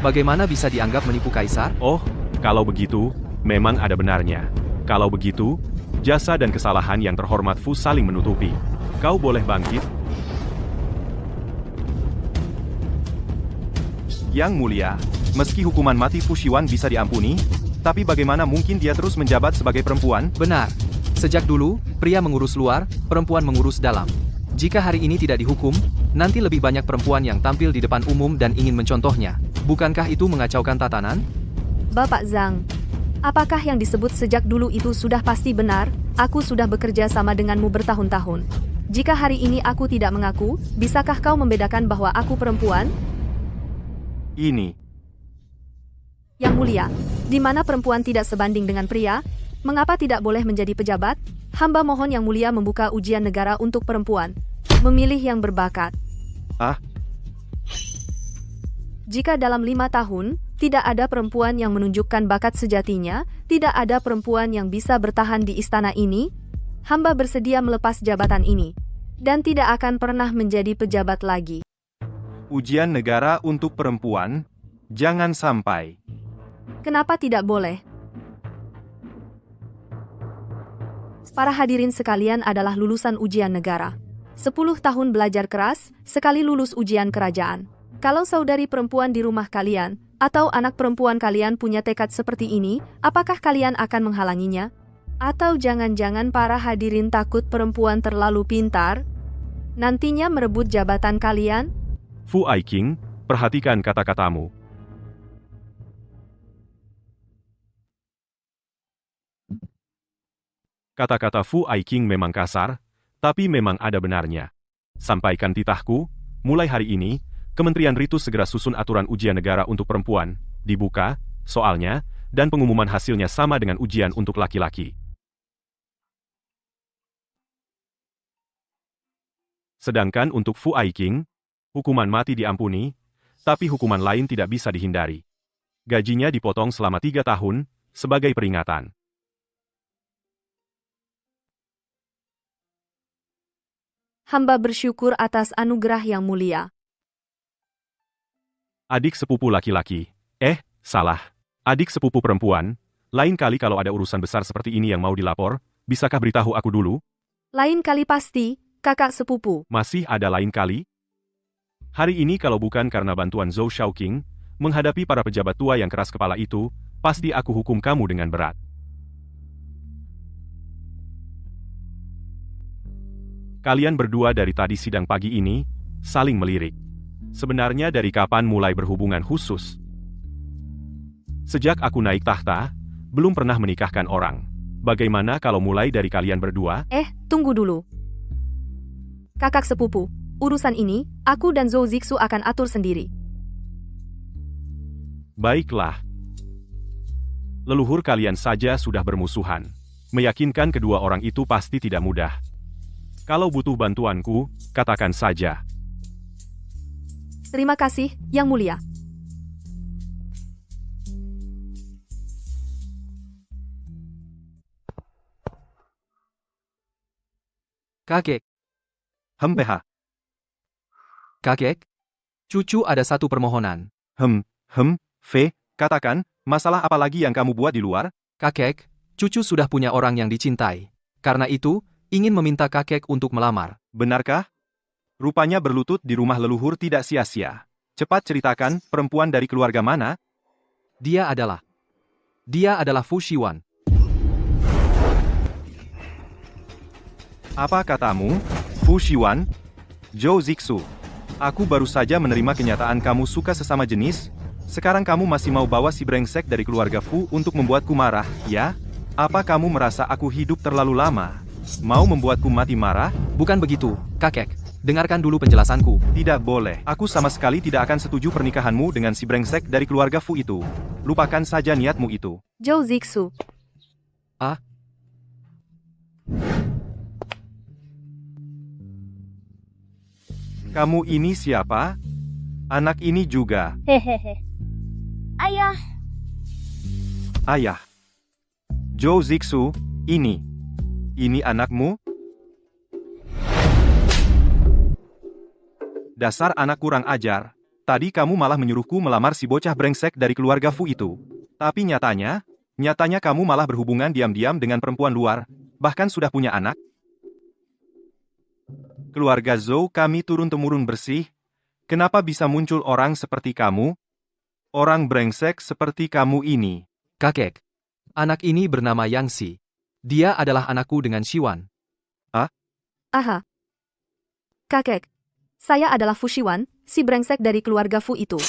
Bagaimana bisa dianggap menipu kaisar? Oh, kalau begitu, memang ada benarnya. Kalau begitu, jasa dan kesalahan yang terhormat Fu saling menutupi. Kau boleh bangkit. Yang Mulia, meski hukuman mati Fu Shiwan bisa diampuni, tapi bagaimana mungkin dia terus menjabat sebagai perempuan? Benar. Sejak dulu, pria mengurus luar, perempuan mengurus dalam. Jika hari ini tidak dihukum, nanti lebih banyak perempuan yang tampil di depan umum dan ingin mencontohnya. Bukankah itu mengacaukan tatanan? Bapak Zhang, apakah yang disebut sejak dulu itu sudah pasti benar? Aku sudah bekerja sama denganmu bertahun-tahun. Jika hari ini aku tidak mengaku, bisakah kau membedakan bahwa aku perempuan? Ini. Yang Mulia, di mana perempuan tidak sebanding dengan pria? Mengapa tidak boleh menjadi pejabat? Hamba mohon Yang Mulia membuka ujian negara untuk perempuan. Memilih yang berbakat. Ah? Jika dalam 5 tahun, tidak ada perempuan yang menunjukkan bakat sejatinya, tidak ada perempuan yang bisa bertahan di istana ini, hamba bersedia melepas jabatan ini. Dan tidak akan pernah menjadi pejabat lagi. Ujian negara untuk perempuan? Jangan sampai. Kenapa tidak boleh? Para hadirin sekalian adalah lulusan ujian negara. 10 tahun belajar keras, sekali lulus ujian kerajaan. Kalau saudari perempuan di rumah kalian, atau anak perempuan kalian punya tekad seperti ini, apakah kalian akan menghalanginya? Atau jangan-jangan para hadirin takut perempuan terlalu pintar? Nantinya merebut jabatan kalian? Fu Aiking, perhatikan kata-katamu. Kata-kata Fu Aiking memang kasar, tapi memang ada benarnya. Sampaikan titahku, mulai hari ini, Kementerian Ritus segera susun aturan ujian negara untuk perempuan, dibuka, soalnya, dan pengumuman hasilnya sama dengan ujian untuk laki-laki. Sedangkan untuk Fu Aiking, hukuman mati diampuni, tapi hukuman lain tidak bisa dihindari. Gajinya dipotong selama 3 tahun, sebagai peringatan. Hamba bersyukur atas anugerah Yang Mulia. Adik sepupu laki-laki. Salah. Adik sepupu perempuan. Lain kali kalau ada urusan besar seperti ini yang mau dilapor, bisakah beritahu aku dulu? Lain kali pasti, kakak sepupu. Masih ada lain kali? Hari ini kalau bukan karena bantuan Zhou Shaoqing, menghadapi para pejabat tua yang keras kepala itu, pasti aku hukum kamu dengan berat. Kalian berdua dari tadi sidang pagi ini, saling melirik. Sebenarnya dari kapan mulai berhubungan khusus? Sejak aku naik tahta, belum pernah menikahkan orang. Bagaimana kalau mulai dari kalian berdua? Tunggu dulu. Kakak sepupu, urusan ini, aku dan Zhou Zixu akan atur sendiri. Baiklah. Leluhur kalian saja sudah bermusuhan. Meyakinkan kedua orang itu pasti tidak mudah. Kalau butuh bantuanku, katakan saja. Terima kasih, Yang Mulia. Kakek, PH. kakek. Cucu ada satu permohonan. Katakan, masalah apa lagi yang kamu buat di luar? Kakek, cucu sudah punya orang yang dicintai. Karena itu, ingin meminta kakek untuk melamar. Benarkah? Rupanya berlutut di rumah leluhur tidak sia-sia. Cepat ceritakan, perempuan dari keluarga mana? Dia adalah Fu Shiwan. Apa katamu? Fu Shiwan? Zhou Zixu. Aku baru saja menerima kenyataan kamu suka sesama jenis. Sekarang kamu masih mau bawa si brengsek dari keluarga Fu untuk membuatku marah, ya? Apa kamu merasa aku hidup terlalu lama? Mau membuatku mati marah? Bukan begitu, kakek. Dengarkan dulu penjelasanku. Tidak boleh. Aku sama sekali tidak akan setuju pernikahanmu dengan si brengsek dari keluarga Fu itu. Lupakan saja niatmu itu. Zhou Zixu. Kamu ini siapa? Anak ini juga. Hehehe. Ayah, Ayah. Zhou Zixu, ini anakmu? Dasar anak kurang ajar. Tadi kamu malah menyuruhku melamar si bocah brengsek dari keluarga Fu itu. Tapi nyatanya kamu malah berhubungan diam-diam dengan perempuan luar, bahkan sudah punya anak. Keluarga Zhou kami turun-temurun bersih. Kenapa bisa muncul orang seperti kamu? Orang brengsek seperti kamu ini. Kakek, anak ini bernama Yang Si. Dia adalah anakku dengan Shiwan. Aha. Kakek, saya adalah Fu Shiwan, si brengsek dari keluarga Fu itu.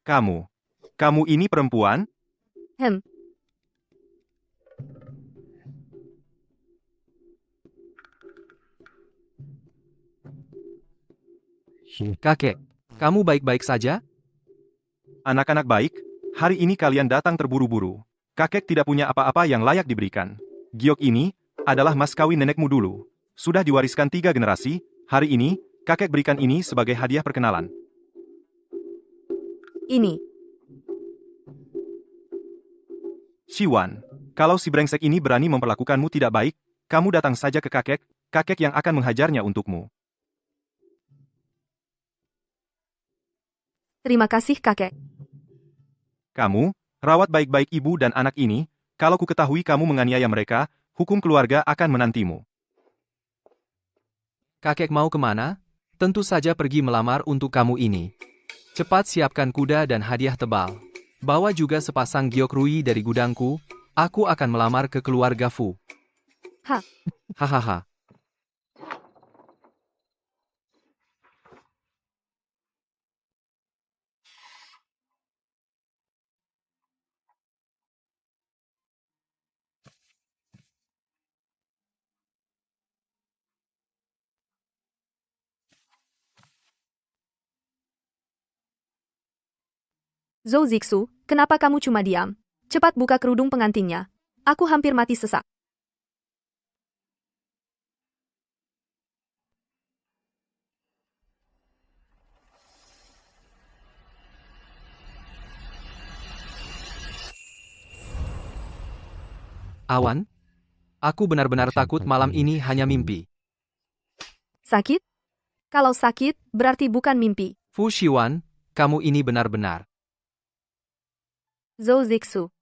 Kamu ini perempuan? Kakek, kamu baik-baik saja? Anak-anak baik, hari ini kalian datang terburu-buru. Kakek tidak punya apa-apa yang layak diberikan. Giok ini adalah mas kawin nenekmu dulu. Sudah diwariskan 3 generasi, hari ini, kakek berikan ini sebagai hadiah perkenalan. Ini. Shiwan, kalau si brengsek ini berani memperlakukanmu tidak baik, kamu datang saja ke kakek yang akan menghajarnya untukmu. Terima kasih, kakek. Kamu, rawat baik-baik ibu dan anak ini, kalau ku ketahui kamu menganiaya mereka, hukum keluarga akan menantimu. Kakek mau kemana? Tentu saja pergi melamar untuk kamu ini. Cepat siapkan kuda dan hadiah tebal. Bawa juga sepasang giok rui dari gudangku, aku akan melamar ke keluarga Fu. Hahaha. Zhou Zixu, kenapa kamu cuma diam? Cepat buka kerudung pengantinnya. Aku hampir mati sesak. Awan? Aku benar-benar takut malam ini hanya mimpi. Sakit? Kalau sakit, berarti bukan mimpi. Fu Shiwan, kamu ini benar-benar. Zhou Zixu.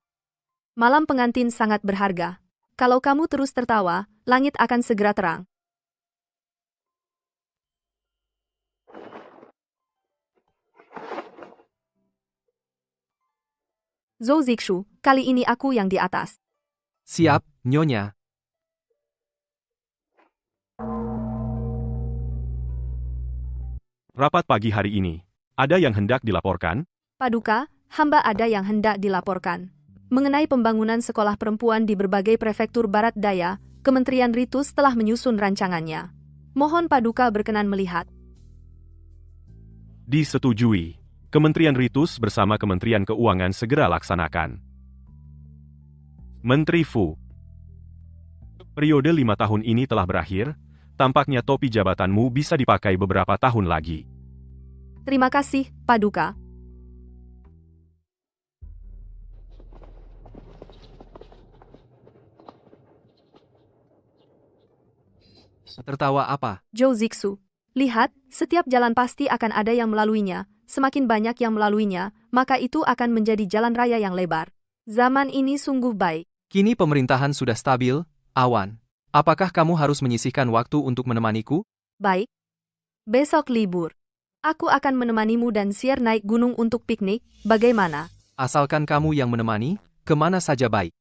Malam pengantin sangat berharga. Kalau kamu terus tertawa, langit akan segera terang. Zhou Zixu, kali ini aku yang di atas. Siap, Nyonya. Rapat pagi hari ini. Ada yang hendak dilaporkan? Paduka, hamba ada yang hendak dilaporkan. Mengenai pembangunan sekolah perempuan di berbagai prefektur barat daya, Kementerian Ritus telah menyusun rancangannya. Mohon Paduka berkenan melihat. Disetujui. Kementerian Ritus bersama Kementerian Keuangan segera laksanakan. Menteri Fu. Periode 5 tahun ini telah berakhir, tampaknya topi jabatanmu bisa dipakai beberapa tahun lagi. Terima kasih, Paduka. Tertawa apa? Zhou Zixu. Lihat, setiap jalan pasti akan ada yang melaluinya. Semakin banyak yang melaluinya, maka itu akan menjadi jalan raya yang lebar. Zaman ini sungguh baik. Kini pemerintahan sudah stabil, Awan. Apakah kamu harus menyisihkan waktu untuk menemaniku? Baik. Besok libur. Aku akan menemanimu dan Sier naik gunung untuk piknik, bagaimana? Asalkan kamu yang menemani, kemana saja baik.